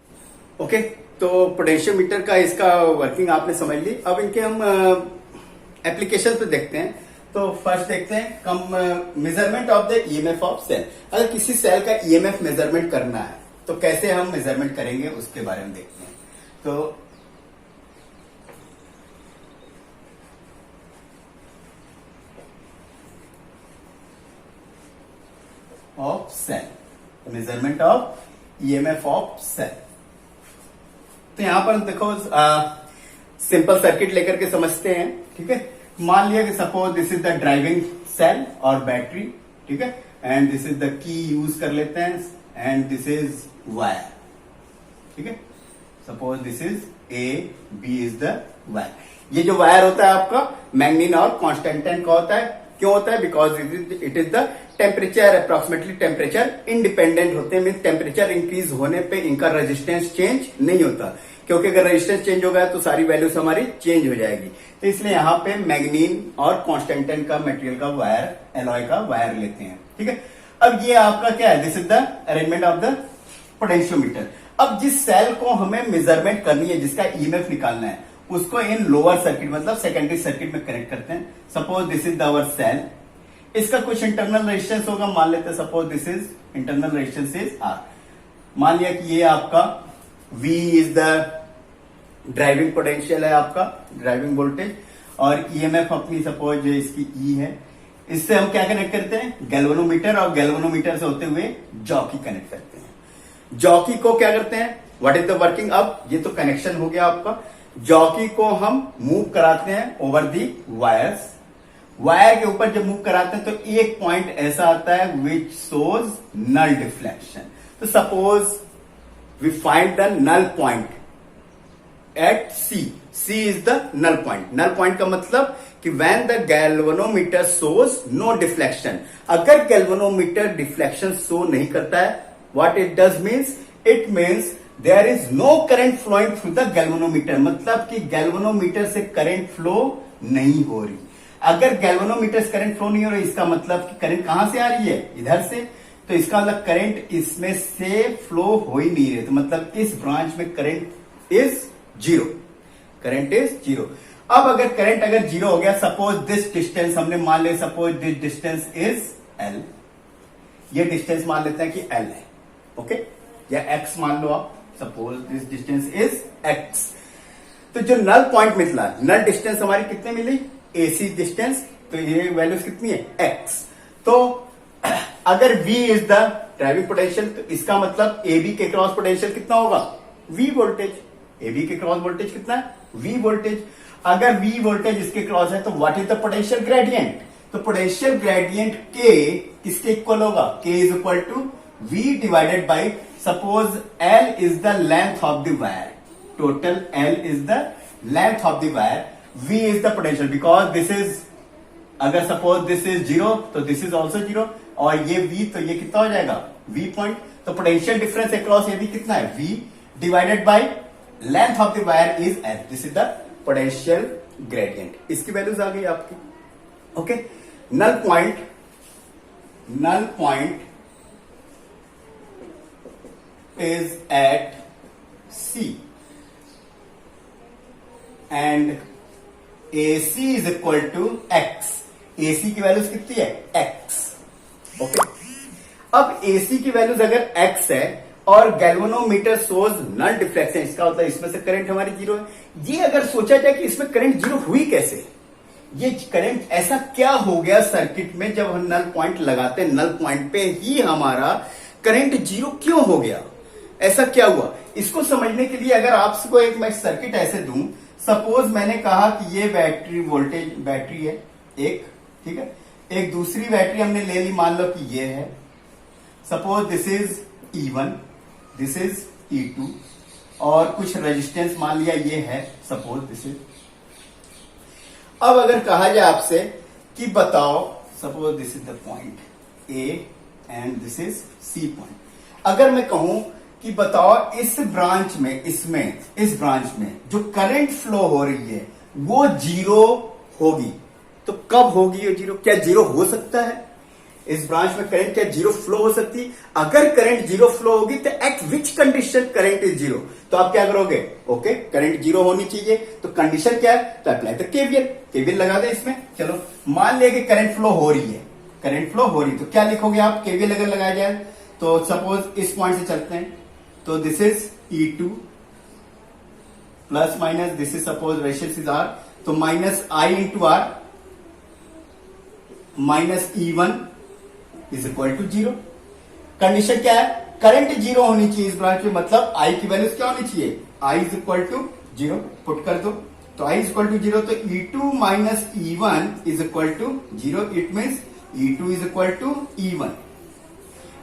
ओके, तो पोटेंशियोमीटर का इसका वर्किंग आपने समझ ली। अब इनके हम एप्लीकेशन पे देखते हैं। तो फर्स्ट देखते हैं कम measurement of the EMF of cell. अगर किसी सेल का ईएमएफ मेजरमेंट करना है तो कैसे हम मेजरमेंट करेंगे उसके बारे में देखते हैं। तो of cell, measurement of EMF of cell. तो यहां पर देखो सिंपल सर्किट लेकर के समझते हैं। ठीक है, मान लिया कि suppose this is the driving cell और बैटरी, ठीक है, and this is the key use कर लेते हैं, एंड दिस इज वायर। ठीक है, suppose this is A, B is the wire. ये जो वायर होता है आपका मैग्नीन और कॉन्स्टेंटाइन का होता है। क्यों होता है, because it is the temperature approximately temperature independent होते हैं, मीन टेम्परेचर इंक्रीज होने पे इनका रेजिस्टेंस चेंज नहीं होता, क्योंकि अगर रेजिस्टेंस चेंज होगा तो सारी वैल्यूज हमारी चेंज हो जाएगी। तो इसलिए यहां पे मैग्नीन और कॉन्स्टेंटाइन का मटेरियल का वायर, एलॉय का वायर लेते हैं। ठीक है, अब ये आपका क्या है, this is the arrangement of the potentiometer. अब जिस सेल को हमें मेजरमेंट करनी है, जिसका ईएमएफ निकालना है, उसको इन लोअर सर्किट मतलब सेकेंडरी सर्किट में कनेक्ट करते हैं। Suppose this is our cell, इसका कुछ इंटरनल रेजिस्टेंस होगा, मान लेते हैं suppose this is internal resistance is R. मान लिया कि ये आपका V is the driving potential है, आपका ड्राइविंग वोल्टेज, और ईएमएफ अपनी सपोज इसकी E है। इससे हम क्या कनेक्ट करते हैं, गैल्वेनोमीटर, और गैल्वेनोमीटर से होते हुए जॉकी कनेक्ट करते हैं। जॉकी को क्या करते हैं, व्हाट इज द वर्किंग। अब ये तो कनेक्शन हो गया आपका, जॉकी को हम मूव कराते हैं ओवर दी वायर्स। वायर के ऊपर जब मूव कराते हैं तो एक पॉइंट ऐसा आता है विच शोज नल डिफ्लेक्शन। तो suppose we find the null point at C, C is the null point. Null point का मतलब कि when the galvanometer shows no deflection. अगर गैल्वेनोमीटर डिफ्लेक्शन शो नहीं करता है, what it does means, it means there is no current flowing through the galvanometer, मतलब कि galvanometer से करंट फ्लो नहीं हो रही। अगर गैल्वेनोमीटर से करंट फ्लो नहीं हो रही, इसका मतलब कि करंट कहां से आ रही है, इधर से, तो इसका मतलब करंट इसमें से फ्लो हो ही नहीं रही, तो मतलब इस ब्रांच में current is zero, current is zero. अब अगर करंट अगर जीरो हो गया, सपोज दिस डिस्टेंस हमने मान लिया, suppose this distance is L, ये डिस्टेंस मान लेते हैं कि एल है, ओके, या एक्स मान लो आप, suppose this distance is x. तो जो नल पॉइंट मिला, नल डिस्टेंस हमारी कितने मिली, एसी डिस्टेंस, तो ये वैल्यूज कितनी है, एक्स। तो अगर V is the driving potential, तो इसका मतलब AB के क्रॉस पोटेंशियल कितना होगा, V वोल्टेज। AB के क्रॉस वोल्टेज कितना है, V वोल्टेज। अगर V वोल्टेज इसके क्रॉस है तो what is the potential gradient, तो पोटेंशियल ग्रेडियंट K किसके इक्वल होगा, K is equal to V divided by, suppose L is the length of the wire, total L is the length of the wire, V is the potential because this is, अगर suppose this is zero तो this is also zero, और ये V तो ये कितना हो जाएगा, V point. तो पोटेंशियल डिफरेंस अक्रॉस ये भी कितना है, V divided by length of the wire is L, this is the potential gradient, इसकी वैल्यूज आ गई आपकी। Okay, null point is at C and AC is equal to X। AC की values कितनी है? X। ओके, अब AC की values अगर X है और गैल्वेनोमीटर शोज नल डिफ्लेक्शन, इसका मतलब इसमें से करंट हमारी जीरो है। ये अगर सोचा जाए कि इसमें करंट जीरो हुई कैसे, ये करंट ऐसा क्या हो गया सर्किट में जब हम नल पॉइंट लगाते हैं, नल पॉइंट पे ही हमारा करंट जीरो क्यों हो गया, ऐसा क्या हुआ? इसको समझने के लिए अगर आपको एक मैं सर्किट ऐसे दूं, सपोज मैंने कहा कि ये बैटरी है एक, ठीक है, एक दूसरी बैटरी हमने ले ली, मान लो कि ये है, suppose this is E1, this is E2 और कुछ रेजिस्टेंस मान लिया ये है, सपोज दिस इज। अब अगर कहा जाए आपसे कि बताओ, suppose this is the point A and this is C point, अगर मैं कहूं कि बताओ इस ब्रांच में, इस ब्रांच में जो करंट फ्लो हो रही है वो जीरो होगी, तो कब होगी ये जीरो? क्या जीरो हो सकता है इस ब्रांच में करंट? क्या जीरो फ्लो हो सकती है? अगर करंट जीरो फ्लो होगी तो eight which condition current is zero, तो आप क्या करोगे? ओके, करंट जीरो होनी चाहिए, तो कंडीशन क्या है? तो अप्लाई द केवीएल लगा दे इसमें। चलो मान लिया कि करंट फ्लो हो रही है, तो क्या लिखोगे आप? केवीएल अगर लगाया जाए तो सपोज इस पॉइंट से चलते हैं, तो this is E2 plus minus, this is suppose ratios is R, तो minus I into R minus E1 is equal to zero. Condition क्या है? करंट जीरो होनी चाहिए इस ब्रांच में, मतलब I की वैल्यू क्या होनी चाहिए? I is equal to zero, put कर दो, तो I is equal to zero, तो E2 minus E1 is equal to zero, it means E2 is equal to E1।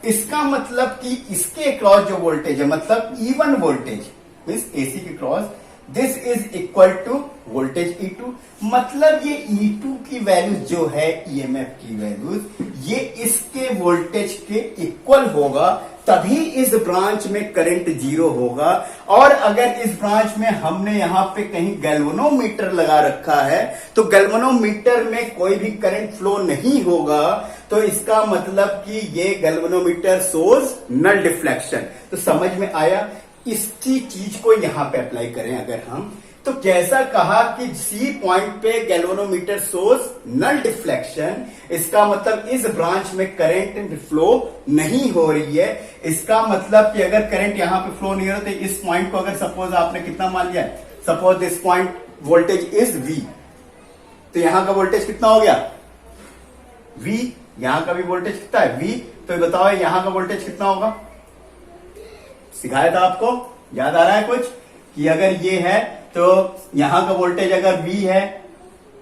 इसका मतलब कि इसके क्रॉस जो वोल्टेज है, मतलब E1 वोल्टेज मीन्स AC के क्रॉस, this is equal to voltage E2, मतलब ये E2 की वैल्यू जो है EMF की वैल्यू, ये इसके वोल्टेज के इक्वल होगा, तभी इस ब्रांच में करंट जीरो होगा। और अगर इस ब्रांच में हमने यहां पे कहीं गैल्वेनोमीटर लगा रखा है, तो गैल्वेनोमीटर में कोई भी करंट फ्लो नहीं होगा, तो इसका मतलब कि ये गैल्वेनोमीटर शोज नल डिफ्लेक्शन। तो समझ में आया? इसी चीज को यहां पे अप्लाई करें अगर हम, तो जैसा कहा कि C पॉइंट पे गैल्वेनोमीटर शोज नल डिफ्लेक्शन, इसका मतलब इस ब्रांच में करंट फ्लो नहीं हो रही है। इसका मतलब कि अगर करंट यहां पे फ्लो नहीं हो रहा, तो इस पॉइंट को अगर सपोज आपने कितना मान लिया, suppose this point voltage is V, तो यहां का वोल्टेज कितना हो गया? V। यहां का भी वोल्टेज कितना है? V। तो बताओ यहां का वोल्टेज कितना होगा? सिखाया था आपको, याद आ रहा है कुछ? कि अगर ये है तो यहां का वोल्टेज अगर V है,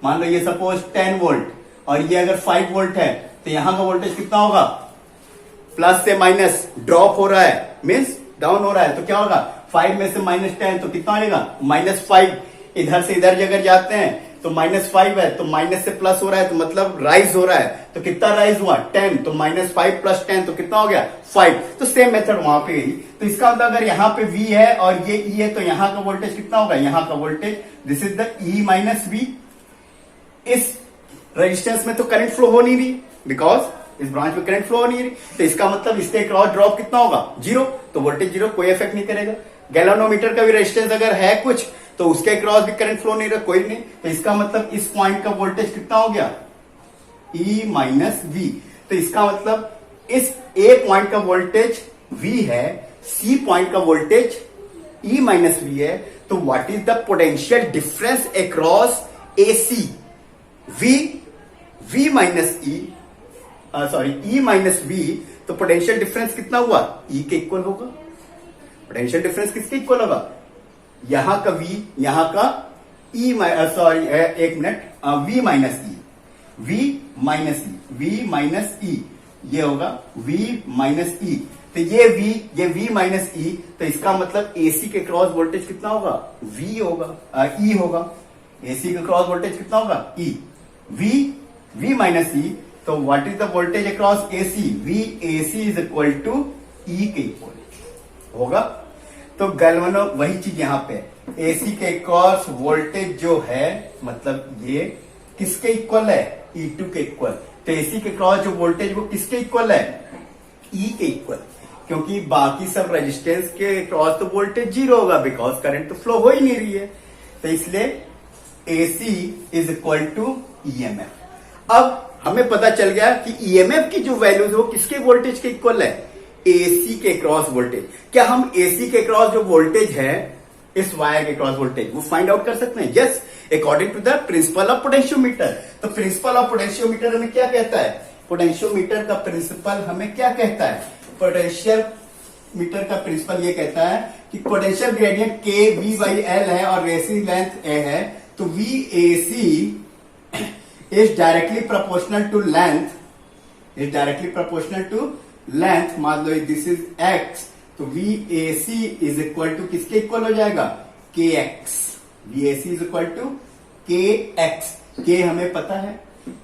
मान लो ये सपोज 10 वोल्ट, और ये अगर 5 वोल्ट है, तो यहां का वोल्टेज कितना होगा? प्लस से माइनस ड्रॉप हो रहा है, मीन्स डाउन हो रहा है, तो क्या होगा? 5 में से माइनस 10, तो कितना आएगा? -5। इधर से इधर अगर जाते हैं तो -5 है, तो माइनस से प्लस हो रहा है, तो मतलब राइज हो रहा है, तो कितना राइज हुआ? 10, तो -5 प्लस 10, तो कितना हो गया? 5। तो सेम मेथड वहां पे गई। तो इसका मतलब अगर यहाँ पे V है और ये E है, तो यहां का वोल्टेज कितना होगा? यहां का voltage, this is the E minus V। इस रेजिस्टेंस में तो करंट फ्लो हो नहीं रही, बिकॉज इस ब्रांच में करंट फ्लो हो नहीं रही, तो इसका मतलब इसके क्रॉस ड्रॉप कितना होगा? जीरो। तो वोल्टेज जीरो, कोई इफेक्ट नहीं करेगा। गैल्वेनोमीटर का भी रेजिस्टेंस अगर है कुछ, तो उसके क्रॉस भी करंट फ्लो नहीं रहा, कोई नहीं, तो इसका मतलब इस पॉइंट का वोल्टेज कितना हो गया? E minus V। तो इसका मतलब इस A पॉइंट का वोल्टेज V है, C पॉइंट का वोल्टेज E माइनस V है, तो what is the potential difference across AC? V minus E minus V, तो पोटेंशियल डिफरेंस कितना हुआ? E के इक्वल होगा। पोटेंशियल डिफरेंस किसके इक्वल होगा? यहां का V, यहां का E, एक minute, V minus E, V minus E, ये होगा V माइनस E। तो ये V माइनस E, तो इसका मतलब AC के क्रॉस वोल्टेज कितना होगा? V होगा, E होगा। AC के क्रॉस वोल्टेज कितना होगा? E। V माइनस E, तो what is the voltage across AC? VAC is equal to E के इक्वल होगा। तो गैल्वेनो वही चीज यहां पे एसी के क्रॉस वोल्टेज जो है मतलब ये किसके इक्वल है, E2 के इक्वल। तो एसी के क्रॉस जो वोल्टेज वो किसके इक्वल है, E के इक्वल, क्योंकि बाकी सब रेजिस्टेंस के क्रॉस तो वोल्टेज जीरो होगा बिकॉज करंट तो फ्लो हो ही नहीं रही है। तो इसलिए AC is equal to EMF. अब हमें पता चल गया कि ईएमएफ की जो वैल्यूज है वो किसके वोल्टेज के इक्वल है, एसी के क्रॉस वोल्टेज। क्या हम एसी के क्रॉस जो वोल्टेज है इस वायर के क्रॉस वोल्टेज वो फाइंड आउट कर सकते हैं? Yes, according to the principle of potentiometer. तो प्रिंसिपल ऑफ पोटेंशियोमीटर हमें क्या कहता है, पोटेंशियोमीटर का प्रिंसिपल हमें क्या कहता है, पोटेंशियल मीटर का प्रिंसिपल ये कहता है कि potential gradient K V by L है और रेसिंग लेंथ ए है, तो V A C is directly proportional to length, is directly proportional to length. मान लो दिस इज एक्स, तो V A C is equal to किसके इक्वल हो जाएगा, K x. V A C is equal to K x. K हमें पता है,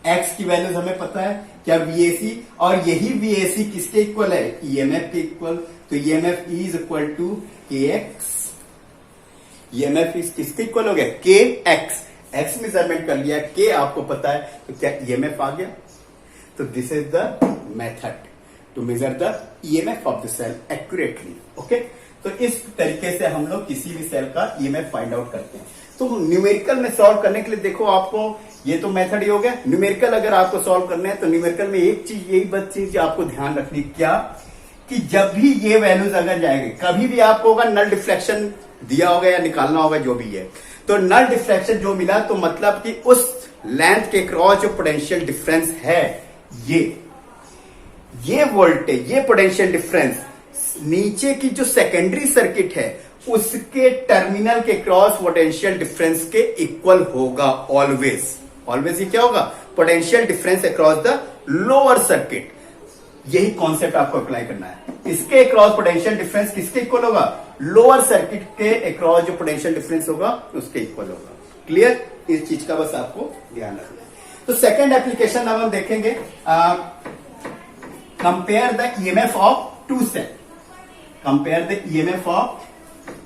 x की वैल्यूज हमें पता है, क्या वीएसी, और यही वीएसी किसके इक्वल है, ईएमएफ के इक्वल। तो EMF is equal to K x. EMF is किसके इक्वल हो गया, के एक्स। एक्स मेजरमेंट कर लिया, के आपको पता है, तो क्या ईएमएफ आ गया। तो this is the method to measure the EMF of the cell accurately. Okay, तो इस तरीके से हम लोग किसी भी सेल का ईएमएफ फाइंड आउट करते हैं। तो न्यूमेरिकल में सॉल्व करने के लिए देखो आपको ये तो मेथड ही हो गया। न्यूमेरिकल अगर आपको सॉल्व करना है तो न्यूमेरिकल में एक चीज, यही बस चीज आपको ध्यान रखनी, क्या कि जब भी ये वैल्यूज अगर जाएंगे, कभी भी आपको होगा नल डिफ्लेक्शन दिया होगा या निकालना होगा जो भी है, तो नल डिफ्लेक्शन जो मिला तो मतलब कि उस लेंथ के क्रॉस जो पोटेंशियल डिफरेंस है, ये वोल्टेज, ये पोटेंशियल डिफरेंस नीचे की जो सेकेंडरी सर्किट है उसके टर्मिनल के क्रॉस पोटेंशियल डिफरेंस के इक्वल होगा ऑलवेज। ऑलवेज ये क्या होगा, potential difference across the lower circuit. यही कॉन्सेप्ट आपको अप्लाई करना है। इसके अक्रॉस पोटेंशियल डिफरेंस किसके इक्वल होगा, लोअर सर्किट के अक्रॉस जो पोटेंशियल डिफरेंस होगा उसके इक्वल होगा। क्लियर, इस चीज का बस आपको ध्यान रखना है। तो सेकेंड एप्लीकेशन अब हम देखेंगे, compare the EMF of two cell. Compare the EMF of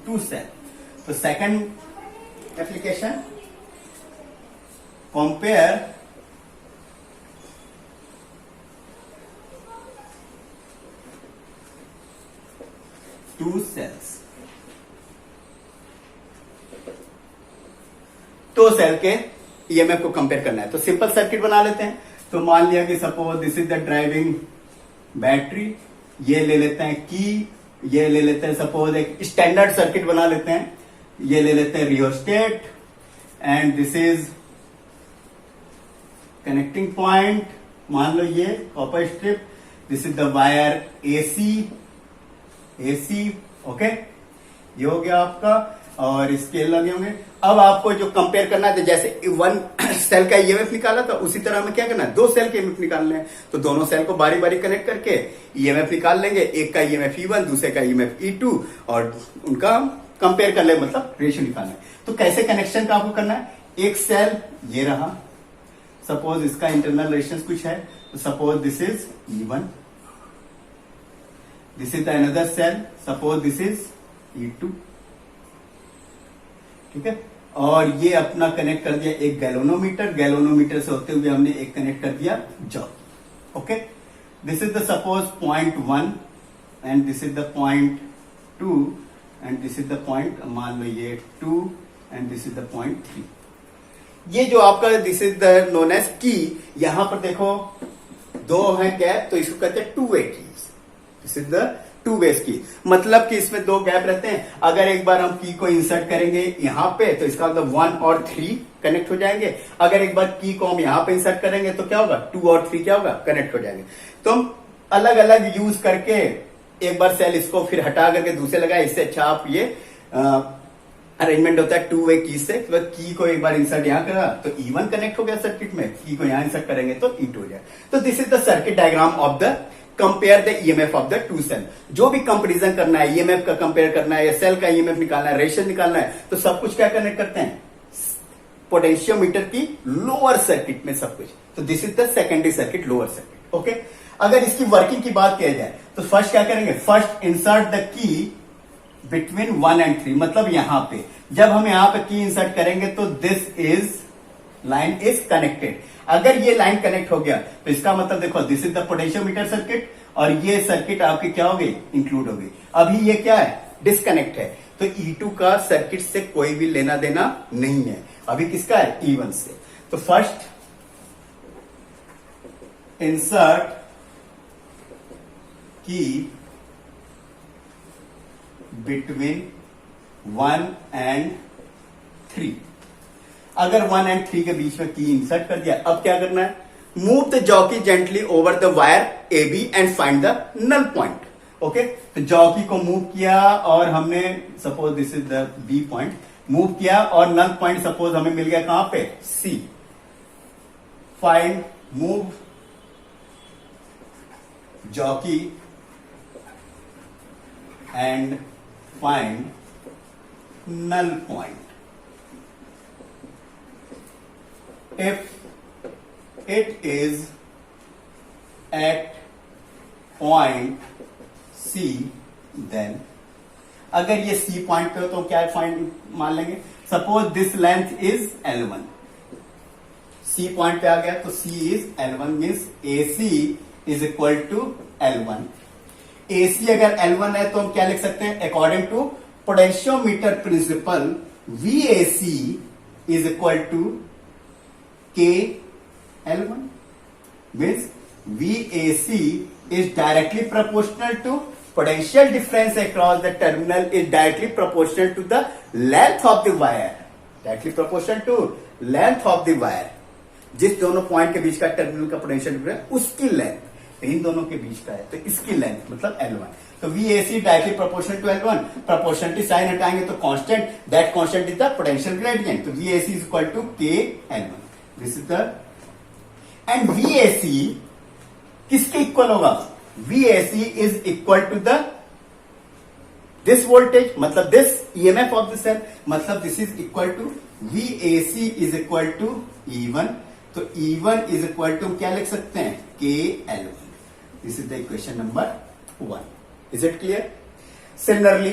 two cell. तो second application, compare two cells. तो सेल के ईएमएफ को कंपेयर करना है, तो सिंपल सर्किट बना लेते हैं। तो मान लिया कि suppose this is the driving battery, ये ले लेते हैं की, ये ले लेते हैं सपोज एक स्टैंडर्ड सर्किट बना लेते हैं, ये ले लेते हैं rheostat, and this is connecting point, मान लो ये copper strip, this is the wire AC, okay, ये हो गया आपका, और स्केल लगे होंगे। अब आपको जो कंपेयर करना है, तो जैसे वन सेल का ईएमएफ निकाला था उसी तरह हमें क्या करना है, दो सेल के ईएमएफ निकालने हैं। तो दोनों सेल को बारी बारी कनेक्ट करके ईएमएफ निकाल लेंगे, एक का ईएमएफ E1, दूसरे का ईएमएफ E2, और उनका कंपेयर कर ले, मतलब रेशियो निकालना है। तो कैसे कनेक्शन का आपको करना है, एक सेल ये रहा, सपोज इसका इंटरनल रेजिस्टेंस कुछ है, तो suppose this is E1, this is the another cell, suppose this is E2, ठीक है। और ये अपना कनेक्ट कर दिया एक गैलोनोमीटर, गैलोनोमीटर से होते हुए हमने एक कनेक्ट कर दिया जॉब, okay. This is the suppose point 1 and this is the point 2 and this is the point, मान लो ये 2 and this is the point 3। ये जो आपका this is the known as key, यहां पर देखो दो है गैप, तो इसको कहते हैं two way keys. This is the two ways key, मतलब कि इसमें दो गैप रहते हैं। अगर एक बार हम की को इंसर्ट करेंगे यहां पे, तो इसका मतलब 1 और 3 कनेक्ट हो जाएंगे। अगर एक बार की को हम यहां पे इंसर्ट करेंगे तो क्या होगा, 2 और 3 क्या होगा, कनेक्ट हो जाएंगे। तो हम अलग अलग यूज करके एक बार सेल इसको फिर हटा करके दूसरे लगाए, इससे अच्छा आप ये अरेंजमेंट होता है टू वे की से। तो की को एक बार इंसर्ट यहां करा तो E1 कनेक्ट हो गया सर्किट में, की को यहां इंसर्ट करेंगे तो E2 हो जाए। तो this is the circuit diagram of the compare the EMF of the two cell. जो भी कंपेरिजन करना है, ईएमएफ का कंपेयर करना है या सेल का ईएमएफ निकालना है, रेशियो निकालना है, तो सब कुछ क्या कनेक्ट करते हैं, पोटेंशियोमीटर की लोअर सर्किट में सब कुछ। तो this is the secondary circuit, lower circuit, okay. अगर इसकी वर्किंग की बात किया जाए तो फर्स्ट क्या करेंगे, first insert the key between 1 and 3, मतलब यहां पे जब हम यहां पे की इंसर्ट करेंगे तो this is line is connected. अगर ये लाइन कनेक्ट हो गया तो इसका मतलब देखो this is the potentiometer circuit और ये सर्किट आपकी क्या हो गई, इंक्लूड हो गई। अभी ये क्या है, डिस्कनेक्ट है, तो E2 का सर्किट से कोई भी लेना देना नहीं है। अभी किसका है, E1 से। तो फर्स्ट इंसर्ट की बिटवीन 1 and 3। अगर 1 and 3 के बीच में की इंसर्ट कर दिया, अब क्या करना है, move the jockey gently over the wire AB and find the null point. Okay, तो जॉकी को मूव किया और हमने suppose this is the B point, move किया और नल पॉइंट सपोज हमें मिल गया कहां पे, C। Find move jockey and find null point if it is at point C, then अगर ये C पॉइंट पे हो तो क्या फाइंड मान लेंगे, suppose this length is L1, C point पे आ गया तो C is L1 means AC is equal to L1। AC अगर L1 है तो हम क्या लिख सकते हैं, according to potentiometer principle VAC is equal to K L1 means VAC is directly proportional to potential difference across the terminal is directly proportional to the length of the wire, directly proportional to length of the wire। जिस दोनों point के बीच का terminal का potential difference उसकी length, इन दोनों के बीच का है तो इसकी लेंथ मतलब L1। तो VAC directly proportional to L1, proportionality sign हटाएंगे तो constant, that constant is the potential gradient, तो VAC is equal to K L1। This is the end VAC किसके इक्वल होगा, VAC is equal to the this voltage मतलब this EMF of the cell, मतलब this is equal to VAC is equal to E1, तो E1 is equal to क्या लिख सकते हैं, K L1। This is the equation number 1। Is it clear? Similarly,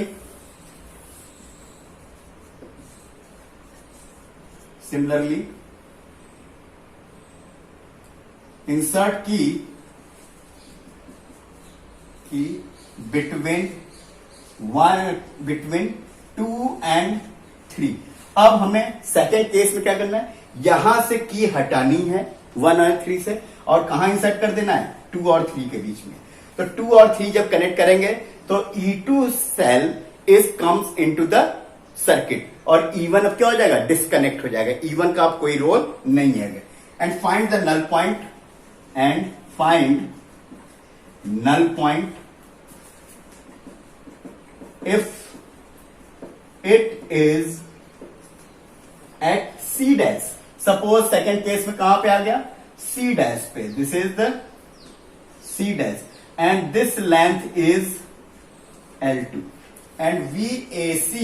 insert key between 2 and 3। अब हमें second case में क्या करना है, यहां से की हटानी है 1 और 3 से और कहां इंसर्ट कर देना है, 2 और 3 के बीच में। तो 2 और 3 जब कनेक्ट करेंगे तो E2 cell is comes into the circuit और E1 अब क्या हो जाएगा, डिस्कनेक्ट हो जाएगा, E1 का अब कोई रोल नहीं है। And find the null point, and find null point if it is at C dash. Suppose second case में कहां पे आ गया, C डैश पे, this is the C dash and this length is L2 and VAC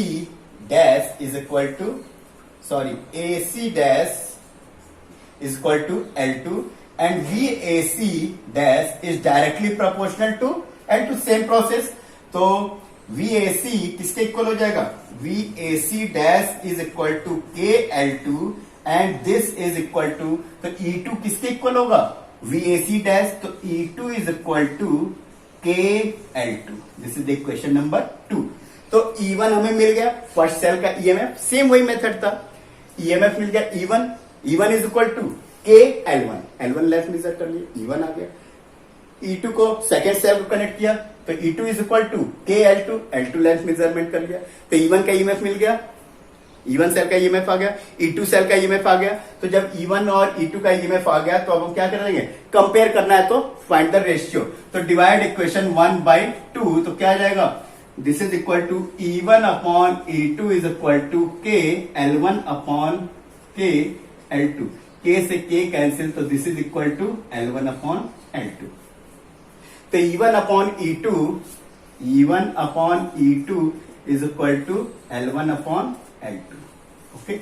dash is equal to AC dash is equal to L2 and VAC dash is directly proportional to L2। same process, तो VAC किसके equal हो जाएगा, VAC dash is equal to K L2 and this is equal to, तो E2 किसके equal होगा, VAC dash, तो E2 is equal to K L2। This is the equation number 2। तो E1 हमें मिल गया, फर्स्ट सेल का EMF, सेम वही मेथड था, EMF मिल गया E1 is equal to K L1 length measure कर लिया, E1 आ गया। E2 को सेकेंड सेल को कनेक्ट किया तो E2 is equal to K L2 length measurement कर लिया, तो E1 का EMF मिल गया, E1 सेल का EMF आ गया, E2 सेल का EMF आ गया। तो जब E1 और E2 का EMF आ गया तो अब हम क्या करेंगे, कंपेयर करना है तो फाइंड द रेशियो, तो डिवाइड इक्वेशन 1/2, तो क्या आ जाएगा, this is equal to E1 upon E2 is equal to K L1 upon K L2, K से K कैंसिल, तो this is equal to L1 upon L2। तो E1 upon E2 is equal to L1 upon L2। Okay,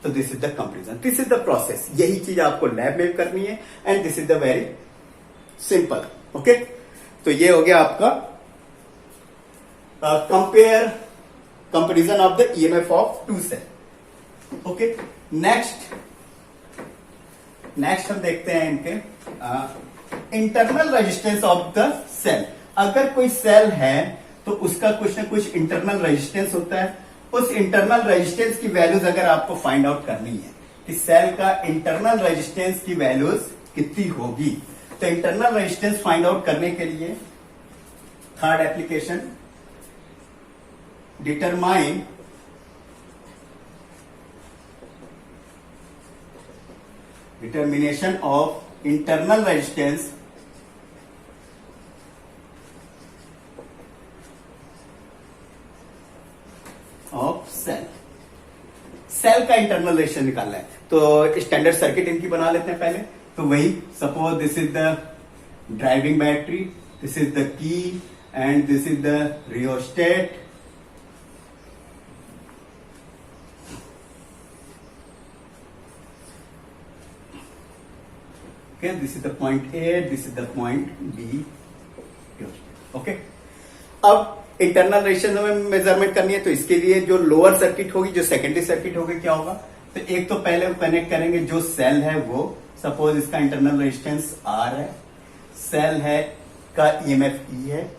तो this is the comparison, this is the process, यही चीज आपको lab में करनी है and this is the very simple. Okay, तो ये हो गया आपका compare comparison of the EMF of two cell. Okay, next हम देखते हैं इनके internal resistance of the cell. अगर कोई सेल है तो उसका कुछ ना कुछ इंटरनल रेजिस्टेंस होता है। उस इंटरनल रेजिस्टेंस की वैल्यूज अगर आपको फाइंड आउट करनी है कि सेल का इंटरनल रेजिस्टेंस की वैल्यूज कितनी होगी, तो इंटरनल रेजिस्टेंस फाइंड आउट करने के लिए third application, determine determination of internal resistance of cell। Cell का इंटरनल रेजिस्टेंस निकालना है तो स्टैंडर्ड सर्किट इनकी बना लेते हैं पहले। तो वही suppose this is the driving battery, this is the की and this is the rheostat. Okay, this is the point A, this is the point B। Okay, अब इंटरनल रेजिस्टेंस हमें मेजरमेंट करनी है तो इसके लिए जो लोअर सर्किट होगी, जो सेकेंडरी सर्किट होगी, क्या होगा, तो एक तो पहले हम कनेक्ट करेंगे जो सेल है वो, सपोज इसका इंटरनल रेजिस्टेंस R है, सेल है का ईएमएफ E है।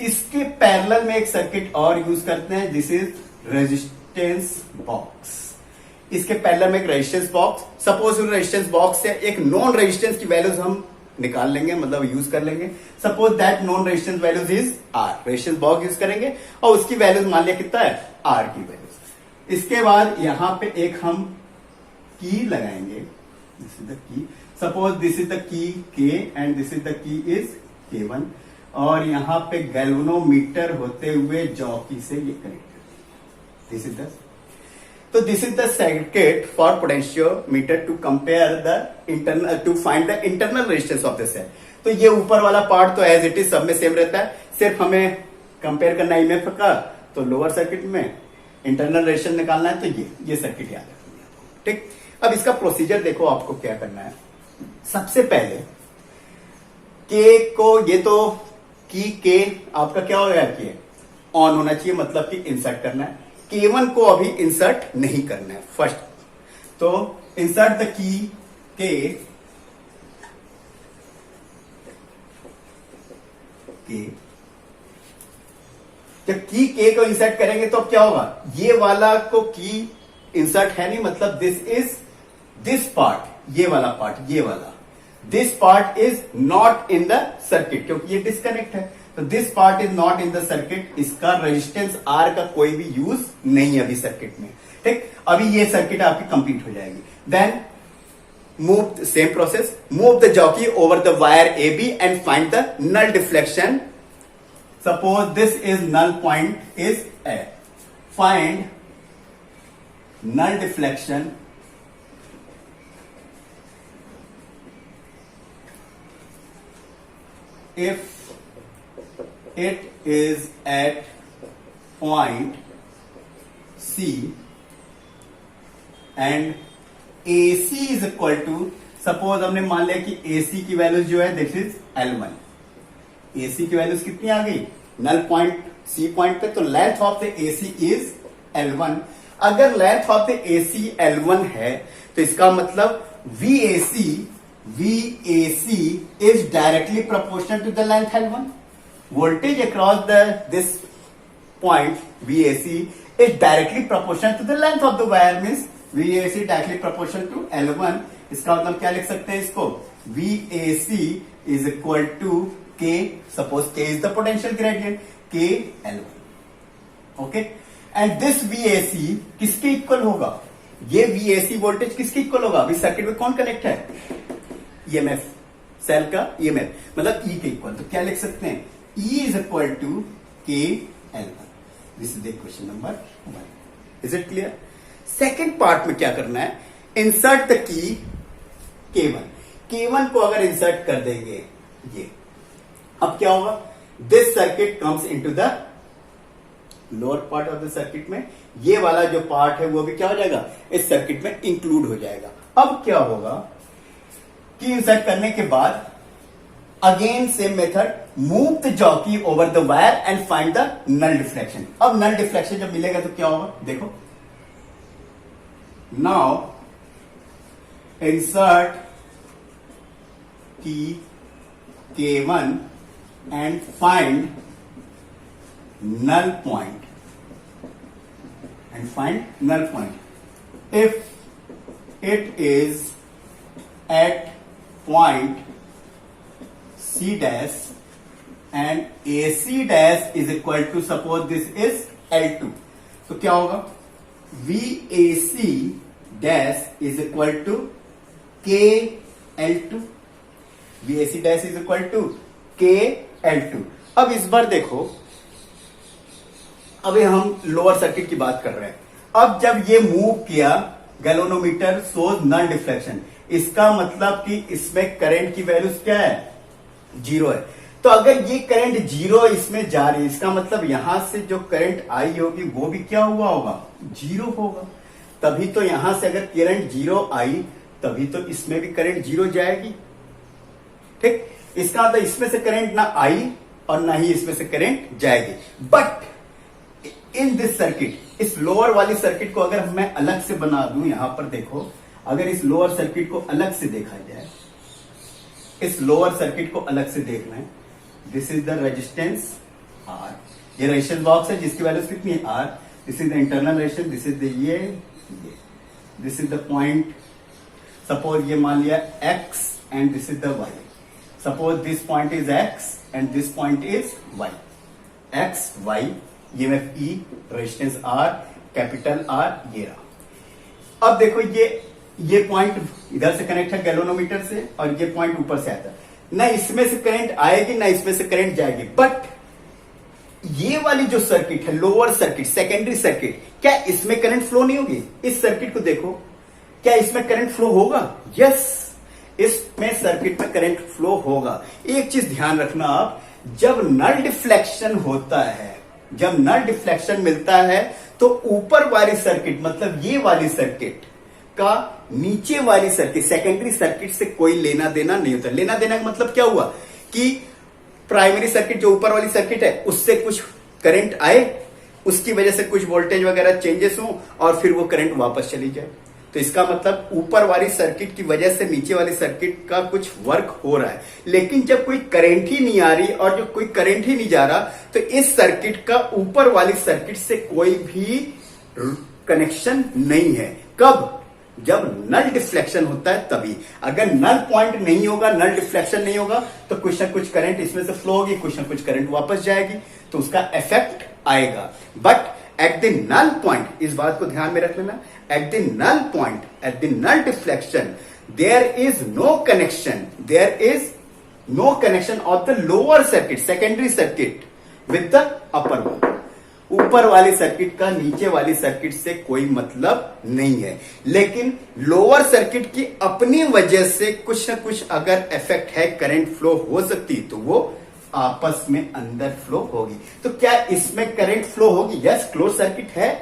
इसके पैरेलल में एक सर्किट और यूज करते हैं, दिस इज रेजिस्टेंस बॉक्स। इसके पैरेलल में एक resistance box, suppose resistance box से एक नॉन रेजिस्टेंस की वैल्यूज हम निकाल लेंगे, मतलब यूज कर लेंगे। Suppose that known resistance values is R, resistance box use करेंगे और उसकी वैल्यूज मान लिया कितना है, आर की वैल्यूज। इसके बाद यहां पे एक हम की लगाएंगे, this is the key, suppose this is the key K and this is the key is K1, और यहां पे गैल्वेनोमीटर होते हुए जॉकी से ये कनेक्ट, दिस इज द, तो this is the circuit for potentiometer to compare the internal, to find the internal resistance of the cell. तो ये ऊपर वाला पार्ट तो एज इट इज सब में सेम रहता है, सिर्फ हमें कंपेयर करना है ईएमएफ का, तो लोअर सर्किट में इंटरनल रेजिस्टेंस निकालना है, तो ये सर्किट याद रखनी है, ठीक। अब इसका प्रोसीजर देखो, आपको क्या करना है। सबसे पहले के को, ये तो की के आपका क्या हो गया, के ऑन होना चाहिए, मतलब कि इंसर्ट करना है। K1 को अभी इंसर्ट नहीं करना है फर्स्ट, तो इंसर्ट द की के, जब की के को इंसर्ट करेंगे तो अब क्या होगा, ये वाला को की इंसर्ट है नहीं, मतलब दिस इज दिस पार्ट, ये वाला पार्ट, ये वाला, this part is not in the circuit, क्योंकि ये डिस्कनेक्ट है, तो this part is not in the circuit. इसका रेजिस्टेंस आर का कोई भी यूज नहीं है अभी सर्किट में, ठीक। अभी ये सर्किट आपकी कंप्लीट हो जाएगी। Then move, same process, move the jockey over the wire A B and find the null deflection. Suppose this is null point is A, find null deflection if it is at point C and AC is equal to, suppose हमने मान लिया कि AC की values जो है this is L1, AC की values कितनी आ गई, नल पॉइंट C पॉइंट पे, तो length of the AC is L1। अगर length of the AC L1 है तो इसका मतलब VAC is directly proportional to the length L1. Voltage across this point VAC is directly proportional to the length of the wire, means VAC directly proportional to L1। इसका मतलब क्या लिख सकते हैं इसको, VAC is equal to K, suppose K is the potential gradient, K L1, okay, and this VAC किसके equal होगा, ये VAC वोल्टेज किसके इक्वल होगा, अभी सर्किट में कौन कनेक्ट है, ईएमएफ, सेल का ईएमएफ, मतलब E के इक्वल, तो क्या लिख सकते हैं, E is equal to K L1। This is the question number 1। Is it clear. Second part में क्या करना है, insert the key K1। K1 को अगर इंसर्ट कर देंगे ये, अब क्या होगा, this circuit comes into the lower part of the circuit में, ये वाला जो पार्ट है वो भी क्या हो जाएगा, इस सर्किट में इंक्लूड हो जाएगा। अब क्या होगा कि इंसर्ट करने के बाद again same method, move the jockey over the wire and find the null deflection. अब नल डिफ्लेक्शन जब मिलेगा तो क्या होगा, देखो, नाउ इंसर्ट की K1 and find null point if it is at point C dash and AC dash is equal to, suppose this is L2, तो क्या होगा, VAC dash is equal to KL2, VAC dash is equal to KL2। अब इस बार देखो, अभी हम lower circuit की बात कर रहे हैं। अब जब ये मूव किया, गैल्वेनोमीटर शोज नल डिफ्लेक्शन, इसका मतलब कि इसमें करंट की वैल्यू क्या है, 0 है। तो अगर ये करंट 0 इसमें जा रही है, इसका मतलब यहां से जो करंट आई होगी वो भी क्या हुआ होगा, 0 होगा। तभी तो यहां से अगर करंट 0 आई तभी तो इसमें भी करंट 0 जाएगी, ठीक। इसका मतलब इसमें से करंट ना आई और ना ही इसमें से करंट जाएगी। बट इन दिस सर्किट, इस लोअर वाली सर्किट को अगर मैं अलग से बना दूं, यहां पर देखो, अगर इस लोअर सर्किट को अलग से देखा जाए, इस लोअर सर्किट को अलग से देखना है, this is the resistance R, ये रेजिस्टेंस बॉक्स है जिसकी वैल्यू कितनी है, आर। This is the internal resistance, this is the ये this is the point, suppose ये मान लिया X and this is the Y, suppose this point is X and this point is Y, X Y, EMF E, resistance R, capital R, ये रहा। अब देखो ये point इधर से कनेक्ट है गैल्वेनोमीटर से और ये पॉइंट ऊपर से आता है, ना इसमें से करंट आएगी ना इसमें से करंट जाएगी। बट ये वाली जो सर्किट है, लोअर सर्किट, सेकेंडरी सर्किट, क्या इसमें करंट फ्लो नहीं होगी? इस सर्किट को देखो, क्या इसमें करंट फ्लो होगा? यस, इसमें सर्किट में करंट फ्लो होगा। एक चीज ध्यान रखना आप, जब नल डिफ्लेक्शन होता है, जब नल डिफ्लेक्शन मिलता है तो ऊपर वाली सर्किट, मतलब ये वाली सर्किट का नीचे वाली सर्किट, सेकेंडरी सर्किट से कोई लेना देना नहीं होता। लेना देना का मतलब क्या हुआ कि प्राइमरी सर्किट जो ऊपर वाली सर्किट है उससे कुछ करंट आए, उसकी वजह से कुछ वोल्टेज वगैरह चेंजेस हो और फिर वो करंट वापस चली जाए। तो इसका मतलब ऊपर वाली सर्किट की वजह से नीचे वाली सर्किट का कुछ वर्क हो रहा है। लेकिन जब कोई करंट ही नहीं आ रही और जब कोई करंट ही नहीं जा रहा तो इस सर्किट का ऊपर वाली सर्किट से कोई भी कनेक्शन नहीं है। कब? जब नल डिफ्लेक्शन होता है तभी। अगर नल पॉइंट नहीं होगा, नल डिफ्लेक्शन नहीं होगा तो कुछ ना कुछ करंट इसमें से फ्लो होगी, कुछ ना कुछ करंट वापस जाएगी, तो उसका इफेक्ट आएगा। But at the null point, इस बात को ध्यान में रख लेना, at the null point, at the null deflection, there is no connection, there is no connection of the lower circuit, secondary circuit with the upper one. ऊपर वाली circuit का नीचे वाली सर्किट से कोई मतलब नहीं है। लेकिन लोअर सर्किट की अपनी वजह से कुछ ना कुछ अगर इफेक्ट है, करंट फ्लो हो सकती, तो वो आपस में अंदर फ्लो होगी। तो क्या इसमें करंट फ्लो होगी? यस, क्लोज सर्किट है।